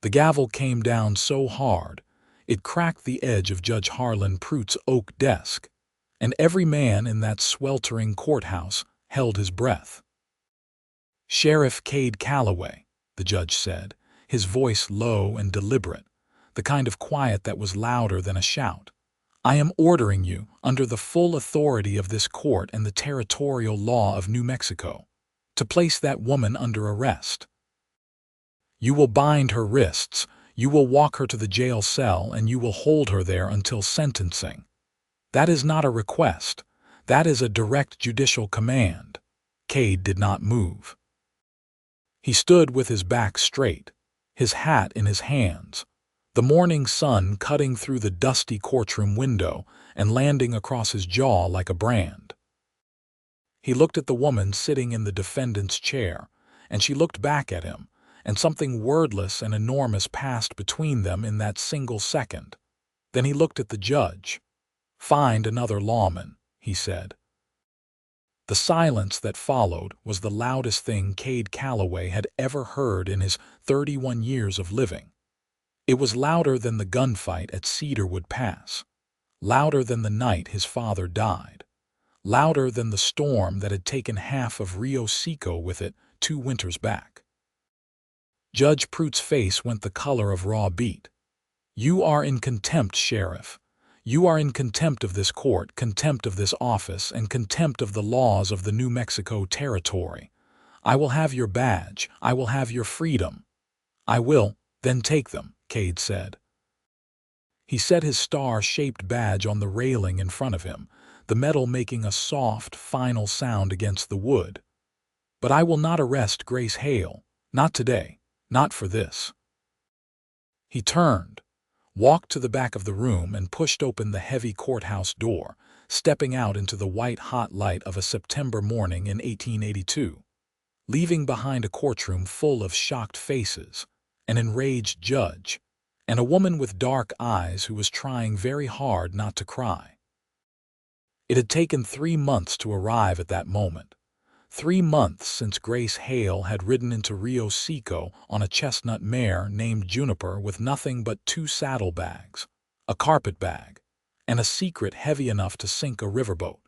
The gavel came down so hard, it cracked the edge of Judge Harlan Pruitt's oak desk, and every man in that sweltering courthouse held his breath. "Sheriff Cade Calloway," the judge said, his voice low and deliberate, the kind of quiet that was louder than a shout. "I am ordering you, under the full authority of this court and the territorial law of New Mexico, to place that woman under arrest. You will bind her wrists, you will walk her to the jail cell, and you will hold her there until sentencing. That is not a request. That is a direct judicial command." Cade did not move. He stood with his back straight, his hat in his hands, the morning sun cutting through the dusty courtroom window and landing across his jaw like a brand. He looked at the woman sitting in the defendant's chair, and she looked back at him, and something wordless and enormous passed between them in that single second. Then he looked at the judge. "Find another lawman," he said. The silence that followed was the loudest thing Cade Calloway had ever heard in his 31 years of living. It was louder than the gunfight at Cedarwood Pass, louder than the night his father died, louder than the storm that had taken half of Rio Seco with it 2 winters back. Judge Pruitt's face went the color of raw beet. "You are in contempt, Sheriff. You are in contempt of this court, contempt of this office, and contempt of the laws of the New Mexico territory. I will have your badge. I will have your freedom." "I will, then take them," Cade said. He set his star-shaped badge on the railing in front of him, the metal making a soft, final sound against the wood. "But I will not arrest Grace Hale. Not today. Not for this." He turned, walked to the back of the room, and pushed open the heavy courthouse door, stepping out into the white-hot light of a September morning in 1882, leaving behind a courtroom full of shocked faces, an enraged judge, and a woman with dark eyes who was trying very hard not to cry. It had taken 3 months to arrive at that moment. 3 months since Grace Hale had ridden into Rio Seco on a chestnut mare named Juniper with nothing but 2 saddlebags, a carpet bag, and a secret heavy enough to sink a riverboat.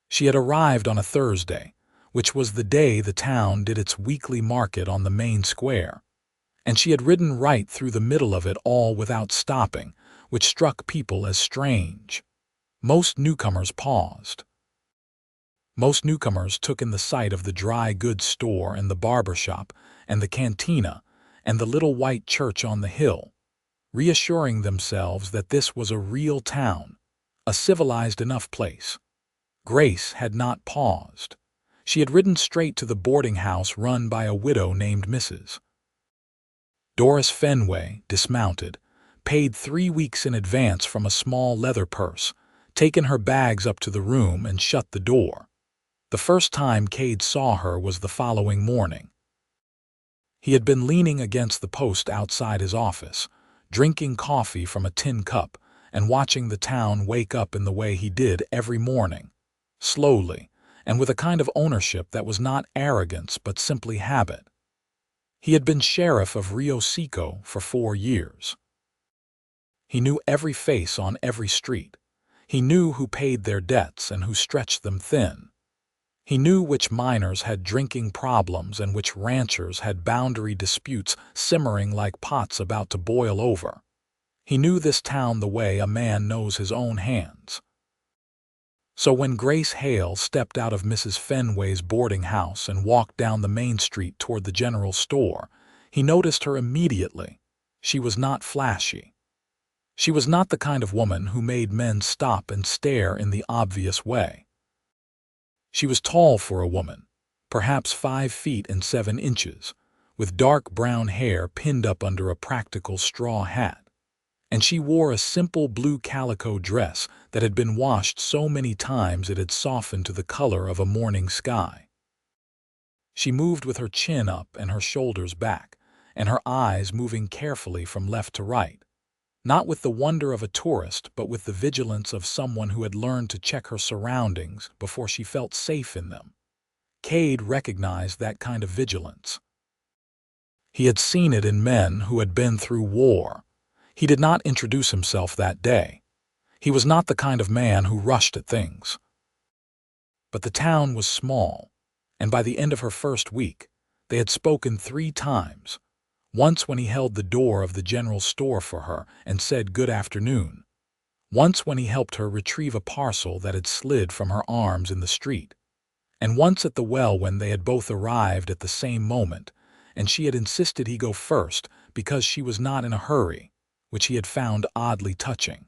She had arrived on a Thursday, which was the day the town did its weekly market on the main square, and she had ridden right through the middle of it all without stopping, which struck people as strange. Most newcomers paused. Most newcomers took in the sight of the dry goods store and the barber shop and the cantina and the little white church on the hill, reassuring themselves that this was a real town, a civilized enough place. Grace had not paused. She had ridden straight to the boarding house run by a widow named Mrs. Doris Fenway, dismounted, paid 3 weeks in advance from a small leather purse, taken her bags up to the room, and shut the door. The first time Cade saw her was the following morning. He had been leaning against the post outside his office, drinking coffee from a tin cup and watching the town wake up in the way he did every morning, slowly, and with a kind of ownership that was not arrogance but simply habit. He had been sheriff of Rio Seco for 4 years. He knew every face on every street. He knew who paid their debts and who stretched them thin. He knew which miners had drinking problems and which ranchers had boundary disputes simmering like pots about to boil over. He knew this town the way a man knows his own hands. So when Grace Hale stepped out of Mrs. Fenway's boarding house and walked down the main street toward the general store, he noticed her immediately. She was not flashy. She was not the kind of woman who made men stop and stare in the obvious way. She was tall for a woman, perhaps 5 feet and 7 inches, with dark brown hair pinned up under a practical straw hat, and she wore a simple blue calico dress that had been washed so many times it had softened to the color of a morning sky. She moved with her chin up and her shoulders back, and her eyes moving carefully from left to right, not with the wonder of a tourist, but with the vigilance of someone who had learned to check her surroundings before she felt safe in them. Cade recognized that kind of vigilance. He had seen it in men who had been through war. He did not introduce himself that day. He was not the kind of man who rushed at things. But the town was small, and by the end of her first week, they had spoken 3 times. Once when he held the door of the general store for her and said good afternoon. Once when he helped her retrieve a parcel that had slid from her arms in the street. And once at the well when they had both arrived at the same moment, and she had insisted he go first because she was not in a hurry, which he had found oddly touching.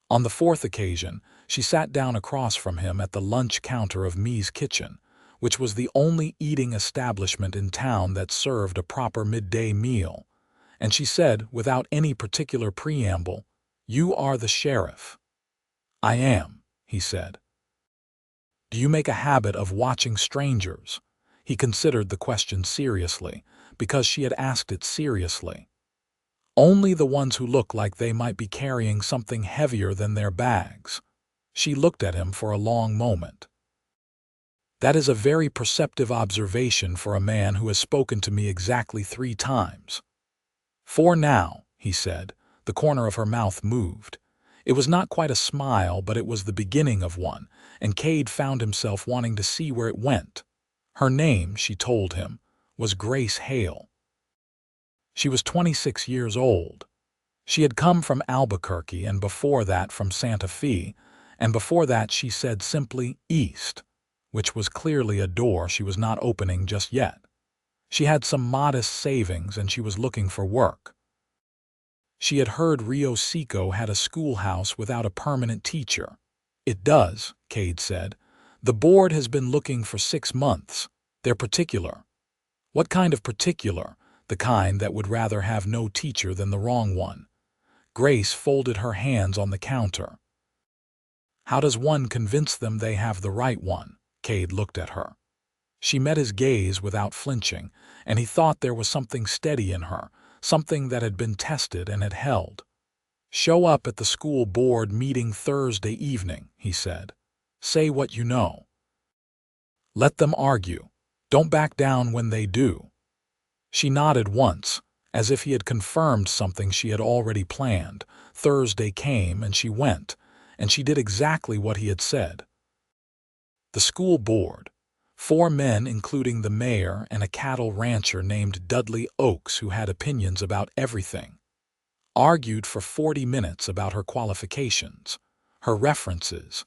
On the 4th occasion, she sat down across from him at the lunch counter of Me's Kitchen, which was the only eating establishment in town that served a proper midday meal, and she said, without any particular preamble, "You are the sheriff." "I am," he said. "Do you make a habit of watching strangers?" He considered the question seriously, because she had asked it seriously. "Only the ones who look like they might be carrying something heavier than their bags." She looked at him for a long moment. "That is a very perceptive observation for a man who has spoken to me exactly 3 times. 4 now," he said. The corner of her mouth moved. It was not quite a smile, but it was the beginning of one, and Cade found himself wanting to see where it went. Her name, she told him, was Grace Hale. She was 26 years old. She had come from Albuquerque, and before that from Santa Fe, and before that she said simply East, which was clearly a door she was not opening just yet. She had some modest savings, and she was looking for work. She had heard Rio Seco had a schoolhouse without a permanent teacher. "It does," Cade said. "The board has been looking for 6 months. They're particular." "What kind of particular?" "The kind that would rather have no teacher than the wrong one." Grace folded her hands on the counter. "How does one convince them they have the right one?" Cade looked at her. She met his gaze without flinching, and he thought there was something steady in her, something that had been tested and had held. "Show up at the school board meeting Thursday evening," he said. "Say what you know. Let them argue. Don't back down when they do." She nodded once, as if he had confirmed something she had already planned. Thursday came, and she went, and she did exactly what he had said. The school board, 4 men including the mayor and a cattle rancher named Dudley Oaks who had opinions about everything, argued for 40 minutes about her qualifications, her references,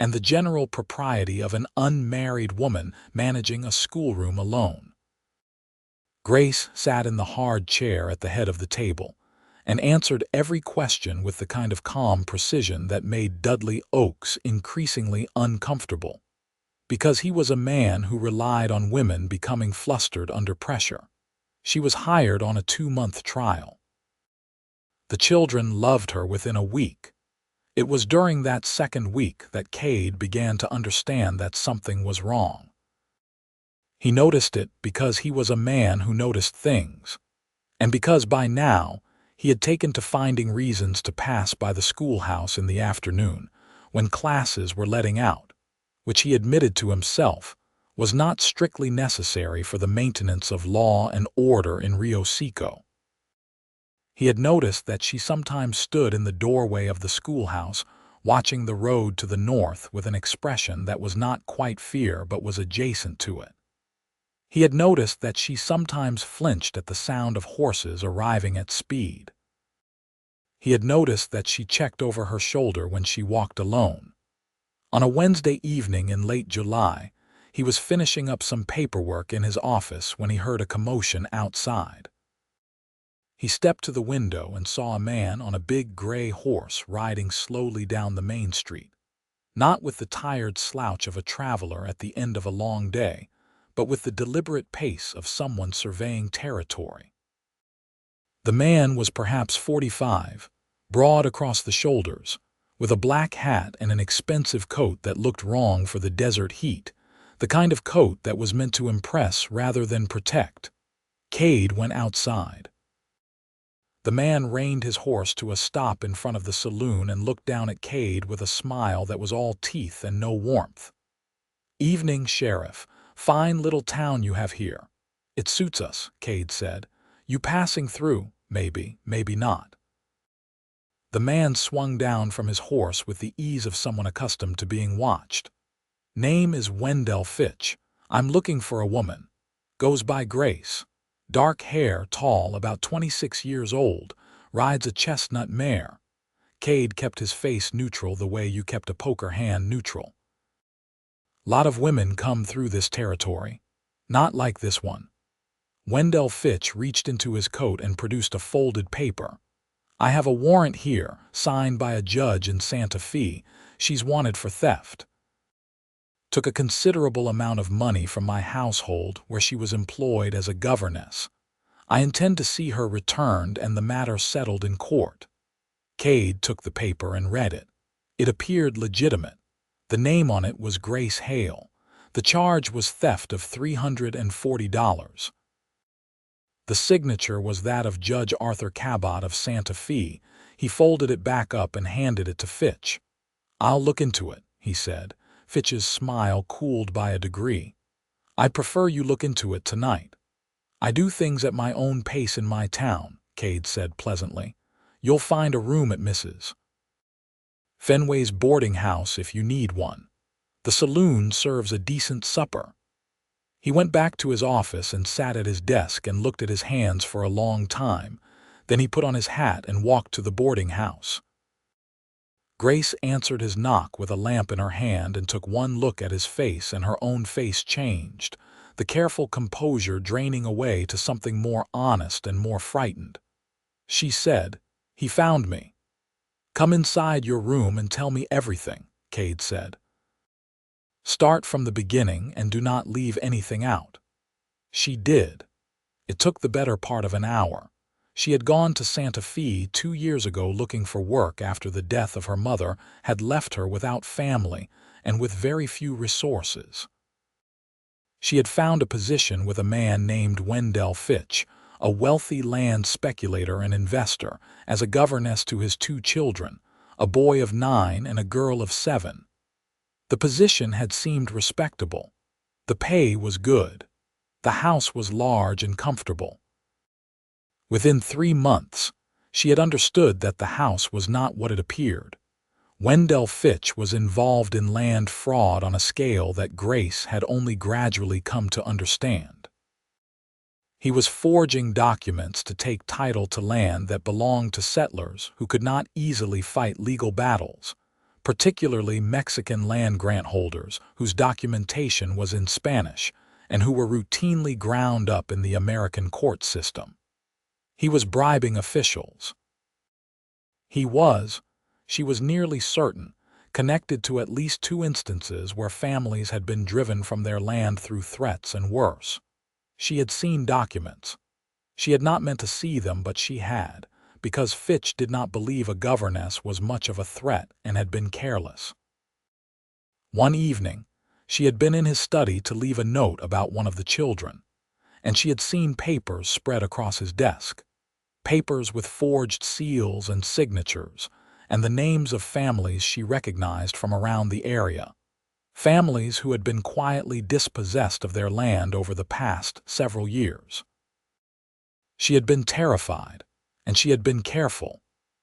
and the general propriety of an unmarried woman managing a schoolroom alone. Grace sat in the hard chair at the head of the table and answered every question with the kind of calm precision that made Dudley Oaks increasingly uncomfortable, because he was a man who relied on women becoming flustered under pressure. She was hired on a 2-month trial. The children loved her within a week. It was during that 2nd week that Cade began to understand that something was wrong. He noticed it because he was a man who noticed things, and because by now he had taken to finding reasons to pass by the schoolhouse in the afternoon, when classes were letting out, which he admitted to himself was not strictly necessary for the maintenance of law and order in Rio Seco. He had noticed that she sometimes stood in the doorway of the schoolhouse, watching the road to the north with an expression that was not quite fear but was adjacent to it. He had noticed that she sometimes flinched at the sound of horses arriving at speed. He had noticed that she checked over her shoulder when she walked alone. On a Wednesday evening in late July, he was finishing up some paperwork in his office when he heard a commotion outside. He stepped to the window and saw a man on a big gray horse riding slowly down the main street, not with the tired slouch of a traveler at the end of a long day, but with the deliberate pace of someone surveying territory. The man was perhaps 45, broad across the shoulders, with a black hat and an expensive coat that looked wrong for the desert heat, the kind of coat that was meant to impress rather than protect. Cade went outside. The man reined his horse to a stop in front of the saloon and looked down at Cade with a smile that was all teeth and no warmth. "Evening, Sheriff. Fine little town you have here. "It suits us," Cade said. "You passing through, maybe, maybe not." The man swung down from his horse with the ease of someone accustomed to being watched. "Name is Wendell Fitch. I'm looking for a woman. Goes by Grace. Dark hair, tall, about 26 years old, rides a chestnut mare." Cade kept his face neutral the way you kept a poker hand neutral. "Lot of women come through this territory. Not like this one." Wendell Fitch reached into his coat and produced a folded paper. "I have a warrant here, signed by a judge in Santa Fe. She's wanted for theft. Took a considerable amount of money from my household where she was employed as a governess. I intend to see her returned and the matter settled in court." Cade took the paper and read it. It appeared legitimate. The name on it was Grace Hale. The charge was theft of $340. The signature was that of Judge Arthur Cabot of Santa Fe. He folded it back up and handed it to Fitch. "I'll look into it," he said. Fitch's smile cooled by a degree. "I'd prefer you look into it tonight." "I do things at my own pace in my town," Cade said pleasantly. "You'll find a room at Mrs. Fenway's boarding house if you need one. The saloon serves a decent supper." He went back to his office and sat at his desk and looked at his hands for a long time. Then he put on his hat and walked to the boarding house. Grace answered his knock with a lamp in her hand and took one look at his face, and her own face changed, the careful composure draining away to something more honest and more frightened. She said, "He found me." "Come inside your room and tell me everything," Cade said. "Start from the beginning and do not leave anything out." She did. It took the better part of an hour. She had gone to Santa Fe 2 years ago looking for work after the death of her mother had left her without family and with very few resources. She had found a position with a man named Wendell Fitch, a wealthy land speculator and investor, as a governess to his 2 children, a boy of 9 and a girl of 7. The position had seemed respectable. The pay was good. The house was large and comfortable. Within 3 months, she had understood that the house was not what it appeared. Wendell Fitch was involved in land fraud on a scale that Grace had only gradually come to understand. He was forging documents to take title to land that belonged to settlers who could not easily fight legal battles, particularly Mexican land grant holders whose documentation was in Spanish and who were routinely ground up in the American court system. He was bribing officials. He was, she was nearly certain, connected to at least 2 instances where families had been driven from their land through threats and worse. She had seen documents. She had not meant to see them, but she had, because Fitch did not believe a governess was much of a threat and had been careless. One evening, she had been in his study to leave a note about one of the children, and she had seen papers spread across his desk. Papers with forged seals and signatures, and the names of families she recognized from around the area. Families who had been quietly dispossessed of their land over the past several years. She had been terrified, and she had been careful,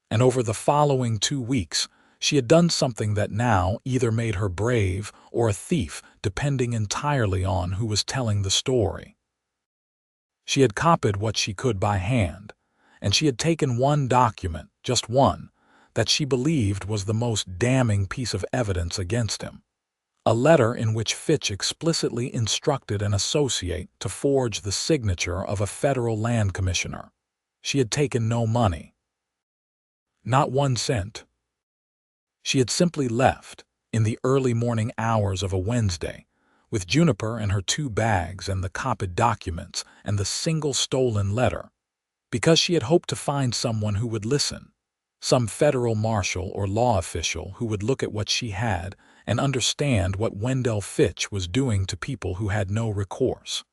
and over the following 2 weeks, she had done something that now either made her brave or a thief, depending entirely on who was telling the story. She had copied what she could by hand, and she had taken one document, just one, that she believed was the most damning piece of evidence against him. A letter in which Fitch explicitly instructed an associate to forge the signature of a federal land commissioner. She had taken no money. Not 1 cent. She had simply left, in the early morning hours of a Wednesday, with Juniper and her 2 bags and the copied documents and the single stolen letter, because she had hoped to find someone who would listen, some federal marshal or law official who would look at what she had and understand what Wendell Fitch was doing to people who had no recourse.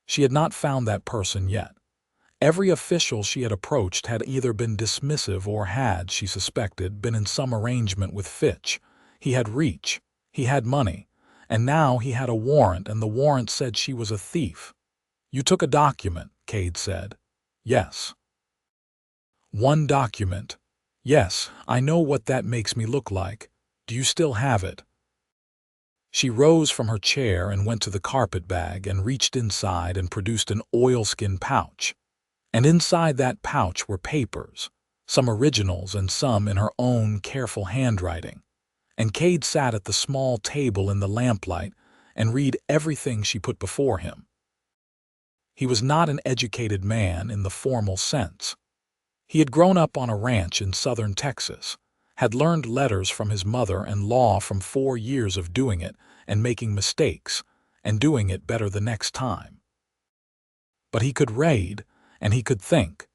She had not found that person yet. Every official she had approached had either been dismissive or had, she suspected, been in some arrangement with Fitch. He had reach, he had money, and now he had a warrant, and the warrant said she was a thief. You took a document, Cade said. Yes. One document. Yes, I know what that makes me look like. Do you still have it? She rose from her chair and went to the carpet bag and reached inside and produced an oilskin pouch. And inside that pouch were papers, some originals and some in her own careful handwriting. And Cade sat at the small table in the lamplight and read everything she put before him. He was not an educated man in the formal sense. He had grown up on a ranch in southern Texas, had learned letters from his mother and law from 4 years of doing it and making mistakes and doing it better the next time. But he could read, and he could think,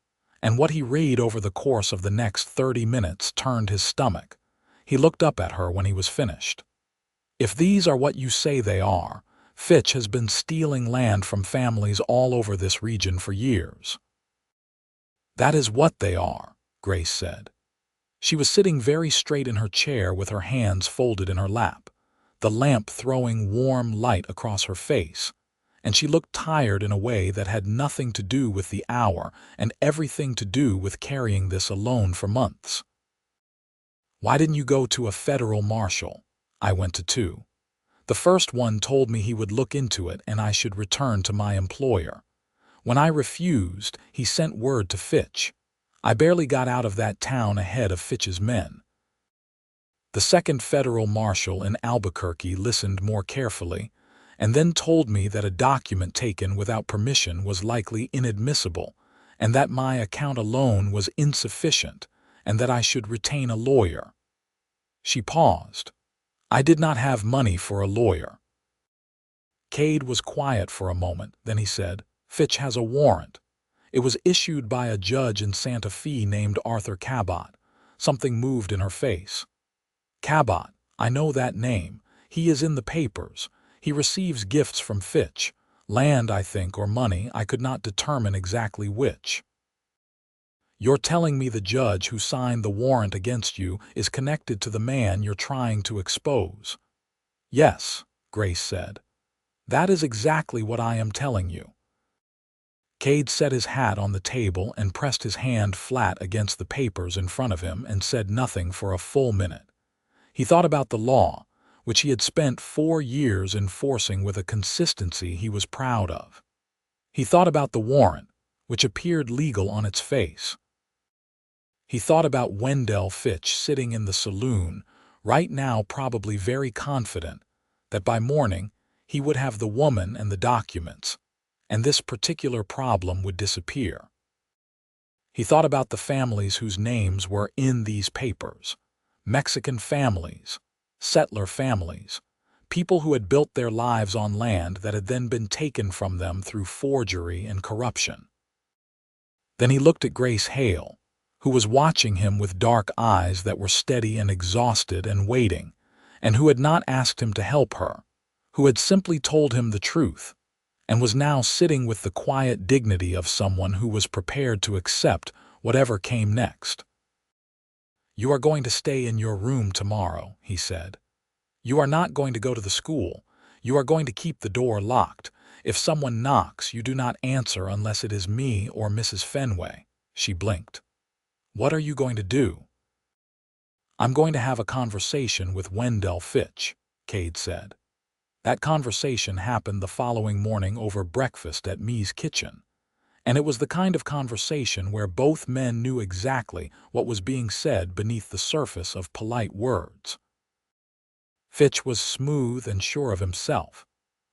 and what he read over the course of the next 30 minutes turned his stomach. He looked up at her when he was finished. If these are what you say they are, Fitch has been stealing land from families all over this region for years. That is what they are, Grace said. She was sitting very straight in her chair with her hands folded in her lap, the lamp throwing warm light across her face, and she looked tired in a way that had nothing to do with the hour and everything to do with carrying this alone for months. Why didn't you go to a federal marshal? I went to 2. The first one told me he would look into it and I should return to my employer. When I refused, he sent word to Fitch. I barely got out of that town ahead of Fitch's men. The second federal marshal in Albuquerque listened more carefully and then told me that a document taken without permission was likely inadmissible and that my account alone was insufficient and that I should retain a lawyer. She paused. I did not have money for a lawyer. Cade was quiet for a moment, then he said, Fitch has a warrant. It was issued by a judge in Santa Fe named Arthur Cabot. Something moved in her face. Cabot, I know that name. He is in the papers. He receives gifts from Fitch. Land, I think, or money, I could not determine exactly which. You're telling me the judge who signed the warrant against you is connected to the man you're trying to expose? Yes, Grace said. That is exactly what I am telling you. Cade set his hat on the table and pressed his hand flat against the papers in front of him and said nothing for a full minute. He thought about the law, which he had spent 4 years enforcing with a consistency he was proud of. He thought about the warrant, which appeared legal on its face. He thought about Wendell Fitch sitting in the saloon, right now probably very confident that by morning he would have the woman and the documents, and this particular problem would disappear. He thought about the families whose names were in these papers, Mexican families, settler families, people who had built their lives on land that had then been taken from them through forgery and corruption. Then he looked at Grace Hale, who was watching him with dark eyes that were steady and exhausted and waiting, and who had not asked him to help her, who had simply told him the truth, and was now sitting with the quiet dignity of someone who was prepared to accept whatever came next. You are going to stay in your room tomorrow, he said. You are not going to go to the school. You are going to keep the door locked. If someone knocks, you do not answer unless it is me or Mrs. Fenway. She blinked. What are you going to do? I'm going to have a conversation with Wendell Fitch, Cade said. That conversation happened the following morning over breakfast at Me's kitchen, and it was the kind of conversation where both men knew exactly what was being said beneath the surface of polite words. Fitch was smooth and sure of himself,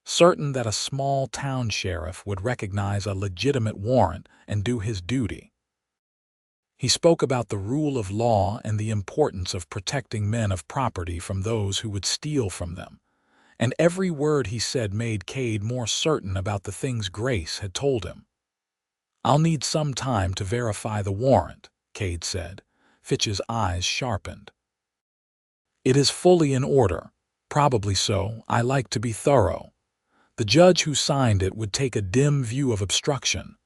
certain that a small town sheriff would recognize a legitimate warrant and do his duty. He spoke about the rule of law and the importance of protecting men of property from those who would steal from them, and every word he said made Cade more certain about the things Grace had told him. I'll need some time to verify the warrant, Cade said. Fitch's eyes sharpened. It is fully in order. Probably so. I like to be thorough. The judge who signed it would take a dim view of obstruction.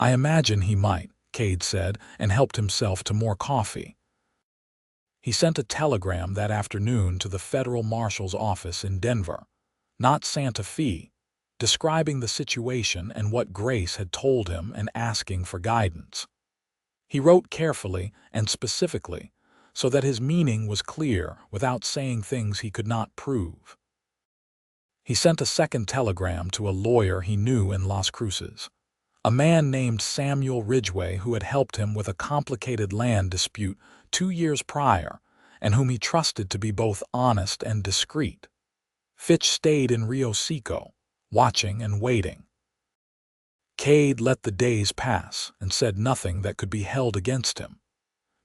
I imagine he might, Cade said, and helped himself to more coffee. He sent a telegram that afternoon to the federal marshal's office in Denver, not Santa Fe, describing the situation and what Grace had told him and asking for guidance. He wrote carefully and specifically, so that his meaning was clear without saying things he could not prove. He sent a second telegram to a lawyer he knew in Las Cruces, a man named Samuel Ridgway who had helped him with a complicated land dispute 2 years prior and whom he trusted to be both honest and discreet. Fitch stayed in Rio Seco, watching and waiting. Cade let the days pass and said nothing that could be held against him.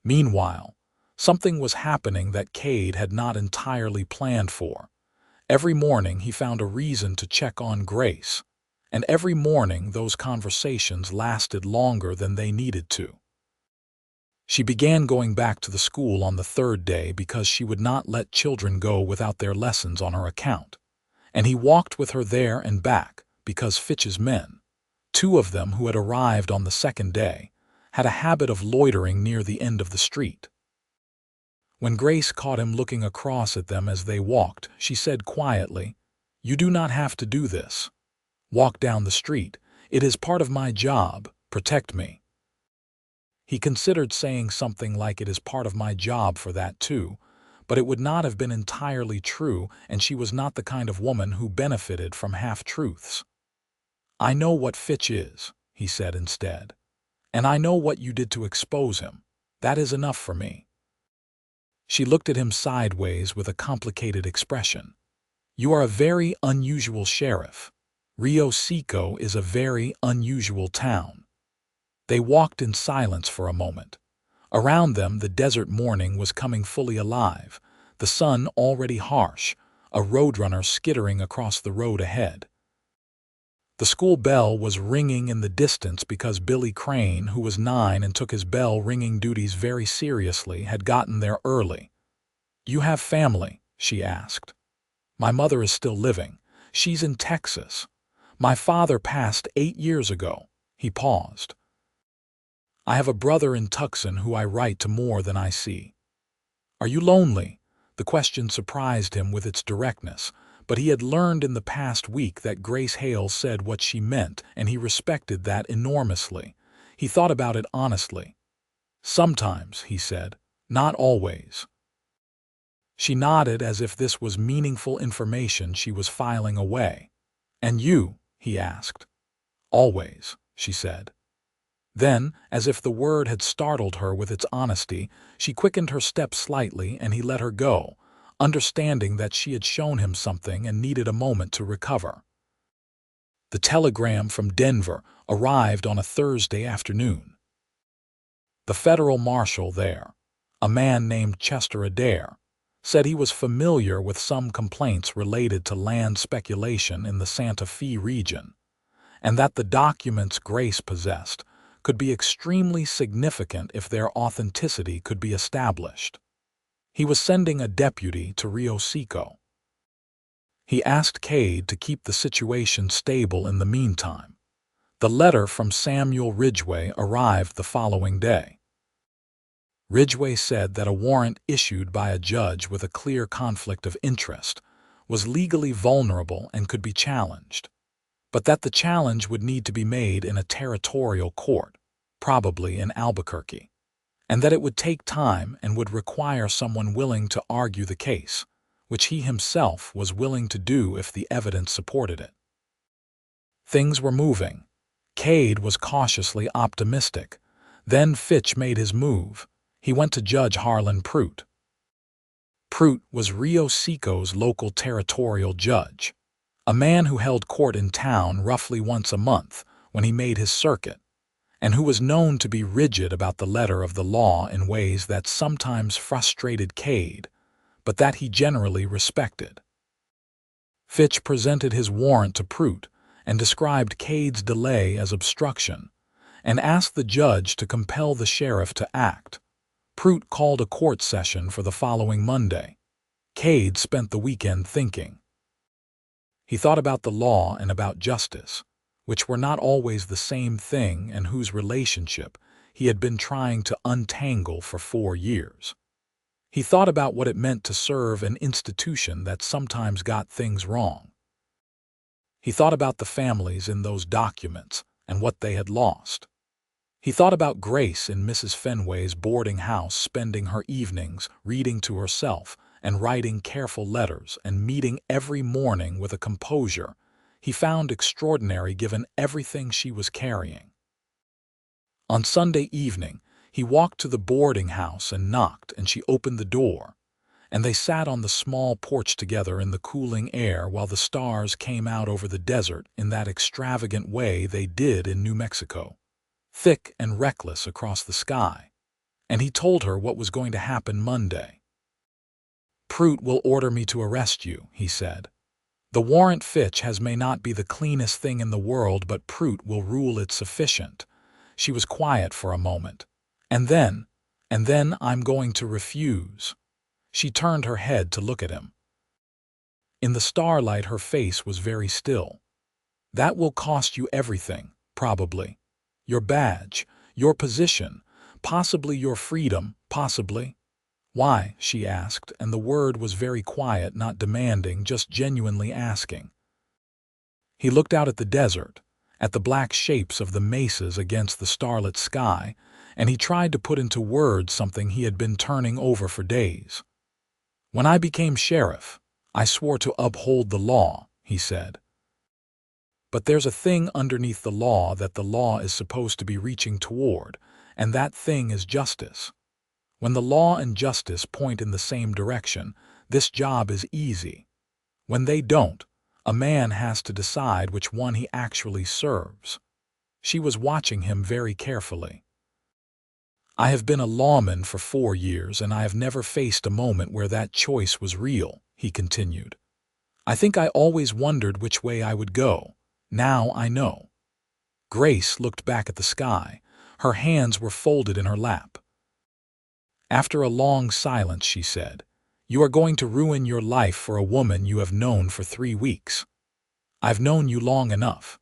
Meanwhile, something was happening that Cade had not entirely planned for. Every morning he found a reason to check on Grace, and every morning those conversations lasted longer than they needed to. She began going back to the school on the third day because she would not let children go without their lessons on her account, and he walked with her there and back because Fitch's men, 2 of them who had arrived on the second day, had a habit of loitering near the end of the street. When Grace caught him looking across at them as they walked, she said quietly, "You do not have to do this. Walk down the street. It is part of my job. Protect me." He considered saying something like "it is part of my job for that too," but it would not have been entirely true, and she was not the kind of woman who benefited from half-truths. "I know what Fitch is," he said instead, "and I know what you did to expose him. That is enough for me." She looked at him sideways with a complicated expression. "You are a very unusual sheriff. Rio Seco is a very unusual town." They walked in silence for a moment. Around them the desert morning was coming fully alive, the sun already harsh, a roadrunner skittering across the road ahead. The school bell was ringing in the distance because Billy Crane, who was 9 and took his bell-ringing duties very seriously, had gotten there early. "You have family?" she asked. "My mother is still living. She's in Texas. My father passed 8 years ago." He paused. "I have a brother in Tucson who I write to more than I see." "Are you lonely?" The question surprised him with its directness, but he had learned in the past week that Grace Hale said what she meant, and he respected that enormously. He thought about it honestly. "Sometimes," he said, "not always." She nodded as if this was meaningful information she was filing away. "And you?" he asked. "Always," she said. Then, as if the word had startled her with its honesty, she quickened her step slightly and he let her go, understanding that she had shown him something and needed a moment to recover. The telegram from Denver arrived on a Thursday afternoon. The federal marshal there, a man named Chester Adair, said he was familiar with some complaints related to land speculation in the Santa Fe region, and that the documents Grace possessed could be extremely significant if their authenticity could be established. He was sending a deputy to Rio Seco. He asked Cade to keep the situation stable in the meantime. The letter from Samuel Ridgway arrived the following day. Ridgway said that a warrant issued by a judge with a clear conflict of interest was legally vulnerable and could be challenged, but that the challenge would need to be made in a territorial court, probably in Albuquerque, and that it would take time and would require someone willing to argue the case, which he himself was willing to do if the evidence supported it. Things were moving. Cade was cautiously optimistic. Then Fitch made his move. He went to Judge Harlan Pruitt. Pruitt was Rio Seco's local territorial judge, a man who held court in town roughly once a month when he made his circuit, and who was known to be rigid about the letter of the law in ways that sometimes frustrated Cade, but that he generally respected. Fitch presented his warrant to Pruitt and described Cade's delay as obstruction, and asked the judge to compel the sheriff to act. Pruitt called a court session for the following Monday. Cade spent the weekend thinking. He thought about the law and about justice, which were not always the same thing and whose relationship he had been trying to untangle for 4 years. He thought about what it meant to serve an institution that sometimes got things wrong. He thought about the families in those documents and what they had lost. He thought about Grace in Mrs. Fenway's boarding house, spending her evenings reading to herself and writing careful letters and meeting every morning with a composure he found extraordinary given everything she was carrying. On Sunday evening, he walked to the boarding house and knocked, and she opened the door, and they sat on the small porch together in the cooling air while the stars came out over the desert in that extravagant way they did in New Mexico, thick and reckless across the sky. And he told her what was going to happen Monday. "Prout will order me to arrest you," he said. "The warrant Fitch has may not be the cleanest thing in the world, but Prout will rule it sufficient." She was quiet for a moment. And then I'm going to refuse." She turned her head to look at him. In the starlight, her face was very still. "That will cost you everything, probably. Your badge, your position, possibly your freedom, possibly." "Why?" she asked, and the word was very quiet, not demanding, just genuinely asking. He looked out at the desert, at the black shapes of the mesas against the starlit sky, and he tried to put into words something he had been turning over for days. "When I became sheriff, I swore to uphold the law," he said. "But there's a thing underneath the law that the law is supposed to be reaching toward, and that thing is justice. When the law and justice point in the same direction, this job is easy. When they don't, a man has to decide which one he actually serves." She was watching him very carefully. "I have been a lawman for 4 years, and I have never faced a moment where that choice was real," he continued. "I think I always wondered which way I would go. Now I know." Grace looked back at the sky. Her hands were folded in her lap. After a long silence, she said, "You are going to ruin your life for a woman you have known for 3 weeks. I've known you long enough."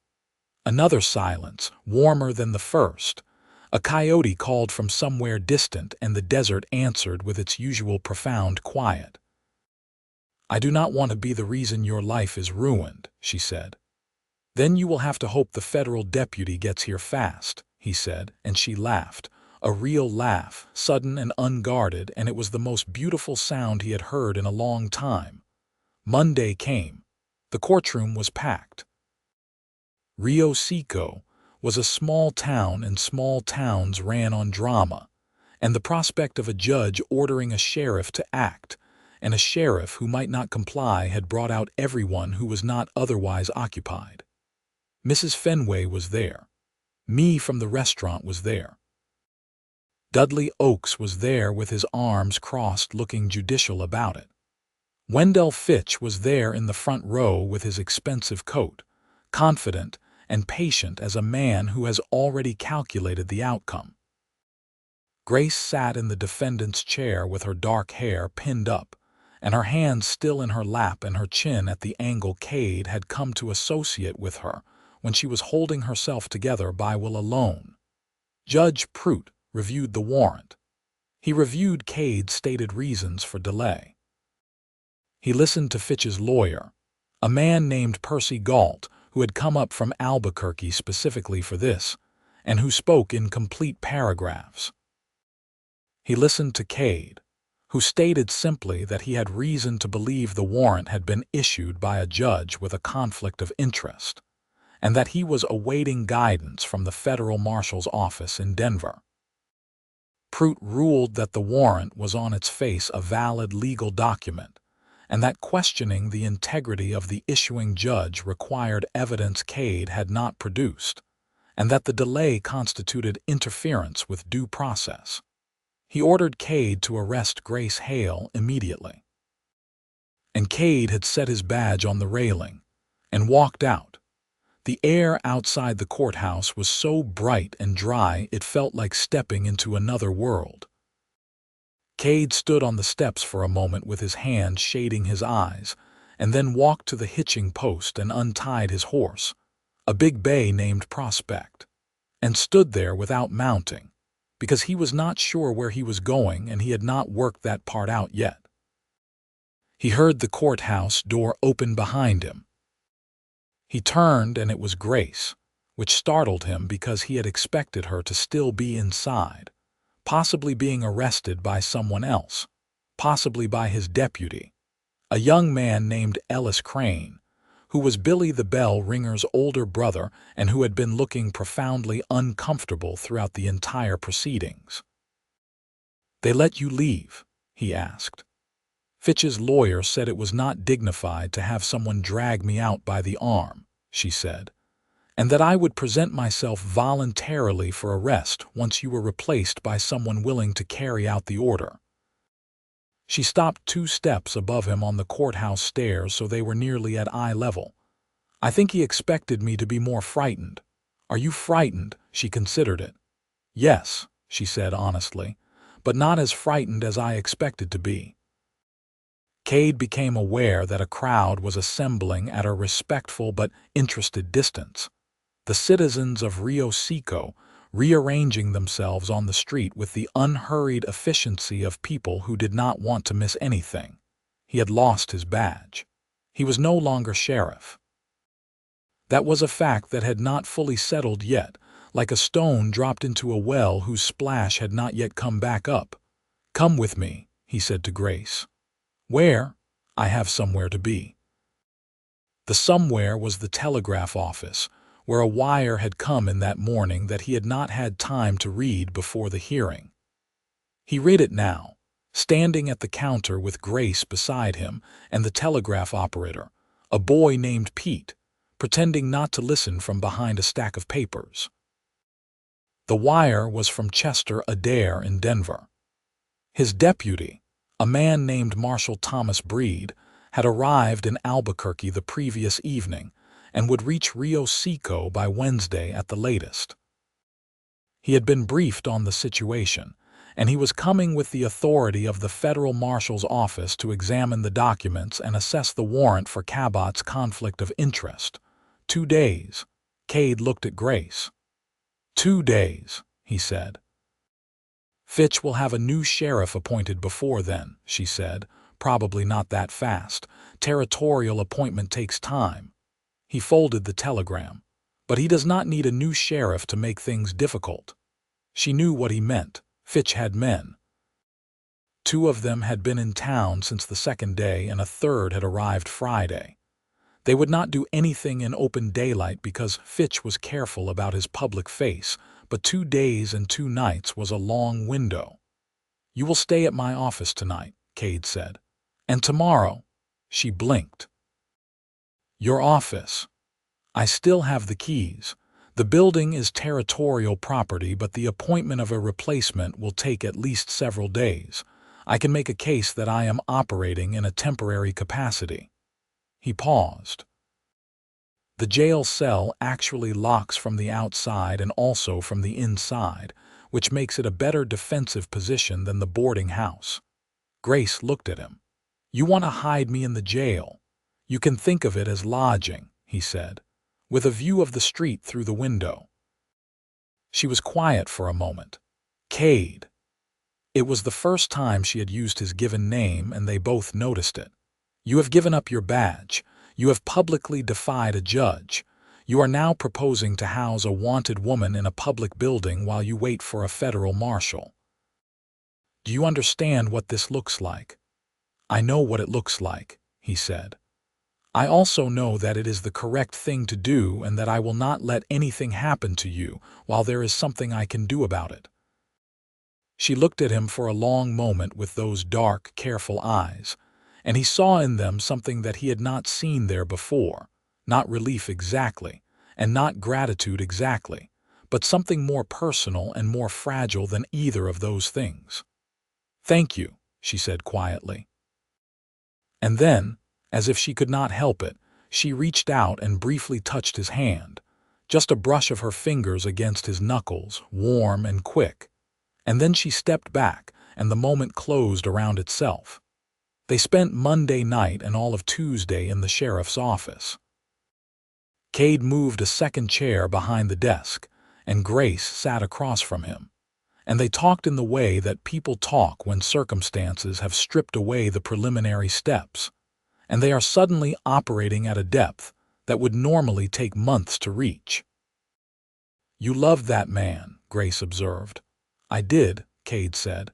Another silence, warmer than the first. A coyote called from somewhere distant, and the desert answered with its usual profound quiet. "I do not want to be the reason your life is ruined," she said. "Then you will have to hope the federal deputy gets here fast," he said, and she laughed. A real laugh, sudden and unguarded, and it was the most beautiful sound he had heard in a long time. Monday came. The courtroom was packed. Rio Seco was a small town, and small towns ran on drama, and the prospect of a judge ordering a sheriff to act, and a sheriff who might not comply, had brought out everyone who was not otherwise occupied. Mrs. Fenway was there. Me from the restaurant was there. Dudley Oakes was there with his arms crossed, looking judicial about it. Wendell Fitch was there in the front row with his expensive coat, confident and patient as a man who has already calculated the outcome. Grace sat in the defendant's chair with her dark hair pinned up, and her hands still in her lap and her chin at the angle Cade had come to associate with her when she was holding herself together by will alone. Judge Prout reviewed the warrant. He reviewed Cade's stated reasons for delay. He listened to Fitch's lawyer, a man named Percy Galt, who had come up from Albuquerque specifically for this, and who spoke in complete paragraphs. He listened to Cade, who stated simply that he had reason to believe the warrant had been issued by a judge with a conflict of interest, and that he was awaiting guidance from the federal marshal's office in Denver. Prout ruled that the warrant was on its face a valid legal document, and that questioning the integrity of the issuing judge required evidence Cade had not produced, and that the delay constituted interference with due process. He ordered Cade to arrest Grace Hale immediately. And Cade had set his badge on the railing and walked out. The air outside the courthouse was so bright and dry it felt like stepping into another world. Cade stood on the steps for a moment with his hand shading his eyes, and then walked to the hitching post and untied his horse, a big bay named Prospect, and stood there without mounting, because he was not sure where he was going and he had not worked that part out yet. He heard the courthouse door open behind him. He turned and it was Grace, which startled him because he had expected her to still be inside, possibly being arrested by someone else, possibly by his deputy, a young man named Ellis Crane, who was Billy the bell ringer's older brother and who had been looking profoundly uncomfortable throughout the entire proceedings. "They let you leave?" he asked. "Fitch's lawyer said it was not dignified to have someone drag me out by the arm," she said, "and that I would present myself voluntarily for arrest once you were replaced by someone willing to carry out the order." She stopped 2 steps above him on the courthouse stairs, so they were nearly at eye level. "I think he expected me to be more frightened." "Are you frightened?" She considered it. "Yes," she said honestly, "but not as frightened as I expected to be." Cade became aware that a crowd was assembling at a respectful but interested distance. The citizens of Rio Seco, rearranging themselves on the street with the unhurried efficiency of people who did not want to miss anything. He had lost his badge. He was no longer sheriff. That was a fact that had not fully settled yet, like a stone dropped into a well whose splash had not yet come back up. "Come with me," he said to Grace. "Where?" "I have somewhere to be." The somewhere was the telegraph office, where a wire had come in that morning that he had not had time to read before the hearing. He read it now, standing at the counter with Grace beside him and the telegraph operator, a boy named Pete, pretending not to listen from behind a stack of papers. The wire was from Chester Adair in Denver. His deputy, a man named Marshal Thomas Breed, had arrived in Albuquerque the previous evening and would reach Rio Seco by Wednesday at the latest. He had been briefed on the situation, and he was coming with the authority of the federal marshal's office to examine the documents and assess the warrant for Cabot's conflict of interest. 2 days. Cade looked at Grace. 2 days, he said. "Fitch will have a new sheriff appointed before then," she said. "Probably not that fast. Territorial appointment takes time." He folded the telegram. "But he does not need a new sheriff to make things difficult." She knew what he meant. Fitch had men. 2 of them had been in town since the 2nd day and a 3rd had arrived Friday. They would not do anything in open daylight because Fitch was careful about his public face, but 2 days and 2 nights was a long window. "You will stay at my office tonight," Cade said. "And tomorrow?" She blinked. "Your office. I still have the keys. The building is territorial property, but the appointment of a replacement will take at least several days. I can make a case that I am operating in a temporary capacity." He paused. The jail cell actually locks from the outside and also from the inside, which makes it a better defensive position than the boarding house. Grace looked at him. "You want to hide me in the jail? You can think of it as lodging," he said, "with a view of the street through the window." She was quiet for a moment. "Cade." It was the first time she had used his given name, and they both noticed it. "You have given up your badge. You have publicly defied a judge. You are now proposing to house a wanted woman in a public building while you wait for a federal marshal. Do you understand what this looks like?" "I know what it looks like," he said. "I also know that it is the correct thing to do and that I will not let anything happen to you while there is something I can do about it." She looked at him for a long moment with those dark, careful eyes, and he saw in them something that he had not seen there before, not relief exactly, and not gratitude exactly, but something more personal and more fragile than either of those things. "Thank you," she said quietly. And then, as if she could not help it, she reached out and briefly touched his hand, just a brush of her fingers against his knuckles, warm and quick. And then she stepped back, and the moment closed around itself. They spent Monday night and all of Tuesday in the sheriff's office. Cade moved a second chair behind the desk, and Grace sat across from him. And they talked in the way that people talk when circumstances have stripped away the preliminary steps, and they are suddenly operating at a depth that would normally take months to reach. "You loved that man," Grace observed. "I did," Cade said.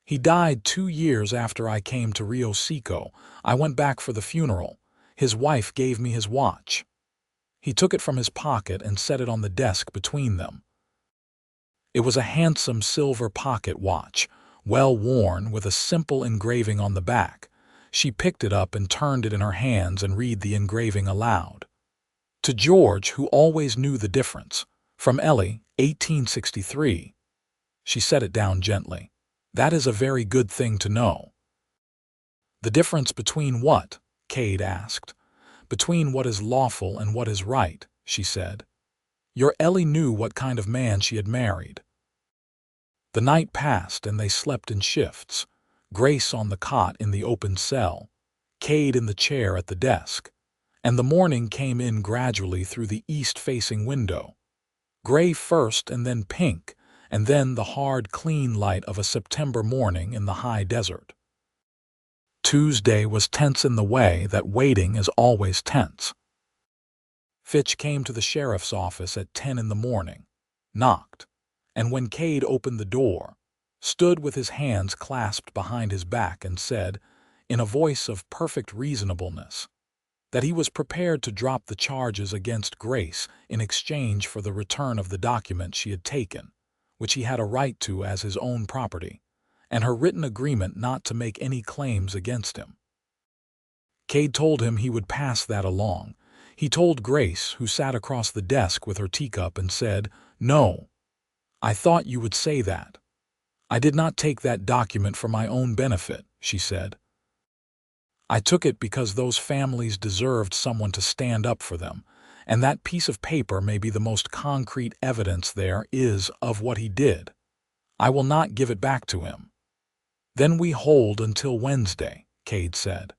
"He died 2 years after I came to Rio Seco. I went back for the funeral. His wife gave me his watch." He took it from his pocket and set it on the desk between them. It was a handsome silver pocket watch, well worn, with a simple engraving on the back. She picked it up and turned it in her hands and read the engraving aloud. "To George, who always knew the difference. From Ellie, 1863. She set it down gently. "That is a very good thing to know." "The difference between what?" Cade asked. "Between what is lawful and what is right," she said. "Your Ellie knew what kind of man she had married." The night passed and they slept in shifts, Grace on the cot in the open cell, Cade in the chair at the desk, and the morning came in gradually through the east-facing window. Gray first and then pink, and then the hard, clean light of a September morning in the high desert. Tuesday was tense in the way that waiting is always tense. Fitch came to the sheriff's office at 10 in the morning, knocked, and when Cade opened the door, stood with his hands clasped behind his back and said, in a voice of perfect reasonableness, that he was prepared to drop the charges against Grace in exchange for the return of the document she had taken, which he had a right to as his own property, and her written agreement not to make any claims against him. Cade told him he would pass that along. He told Grace, who sat across the desk with her teacup, and said, "No, I thought you would say that. I did not take that document for my own benefit," she said. "I took it because those families deserved someone to stand up for them, and that piece of paper may be the most concrete evidence there is of what he did. I will not give it back to him." "Then we hold until Wednesday," Cade said.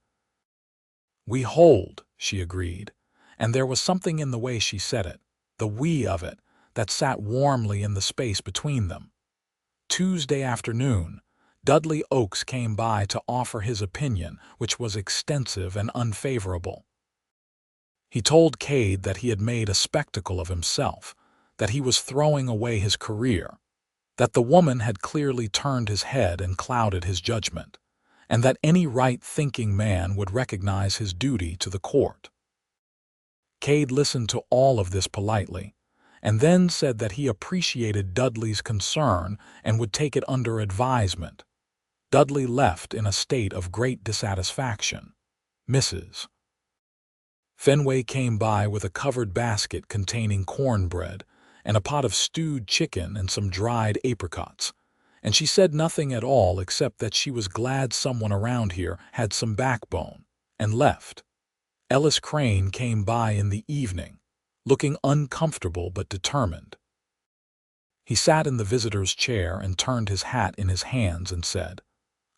"We hold," she agreed, and there was something in the way she said it, the "we" of it, that sat warmly in the space between them. Tuesday afternoon, Dudley Oakes came by to offer his opinion, which was extensive and unfavorable. He told Cade that he had made a spectacle of himself, that he was throwing away his career, that the woman had clearly turned his head and clouded his judgment, and that any right-thinking man would recognize his duty to the court. Cade listened to all of this politely, and then said that he appreciated Dudley's concern and would take it under advisement. Dudley left in a state of great dissatisfaction. Mrs. Fenway came by with a covered basket containing cornbread and a pot of stewed chicken and some dried apricots, and she said nothing at all except that she was glad someone around here had some backbone, and left. Ellis Crane came by in the evening, looking uncomfortable but determined. He sat in the visitor's chair and turned his hat in his hands and said,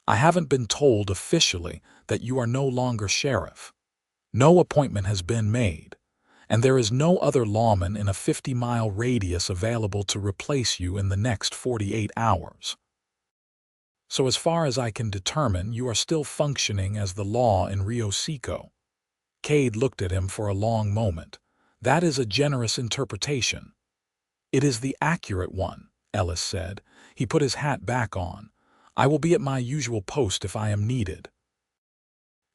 "I haven't been told officially that you are no longer sheriff. No appointment has been made, and there is no other lawman in a 50-mile radius available to replace you in the next 48 hours. So as far as I can determine, you are still functioning as the law in Rio Seco." Cade looked at him for a long moment. "That is a generous interpretation." "It is the accurate one," Ellis said. He put his hat back on. "I will be at my usual post if I am needed."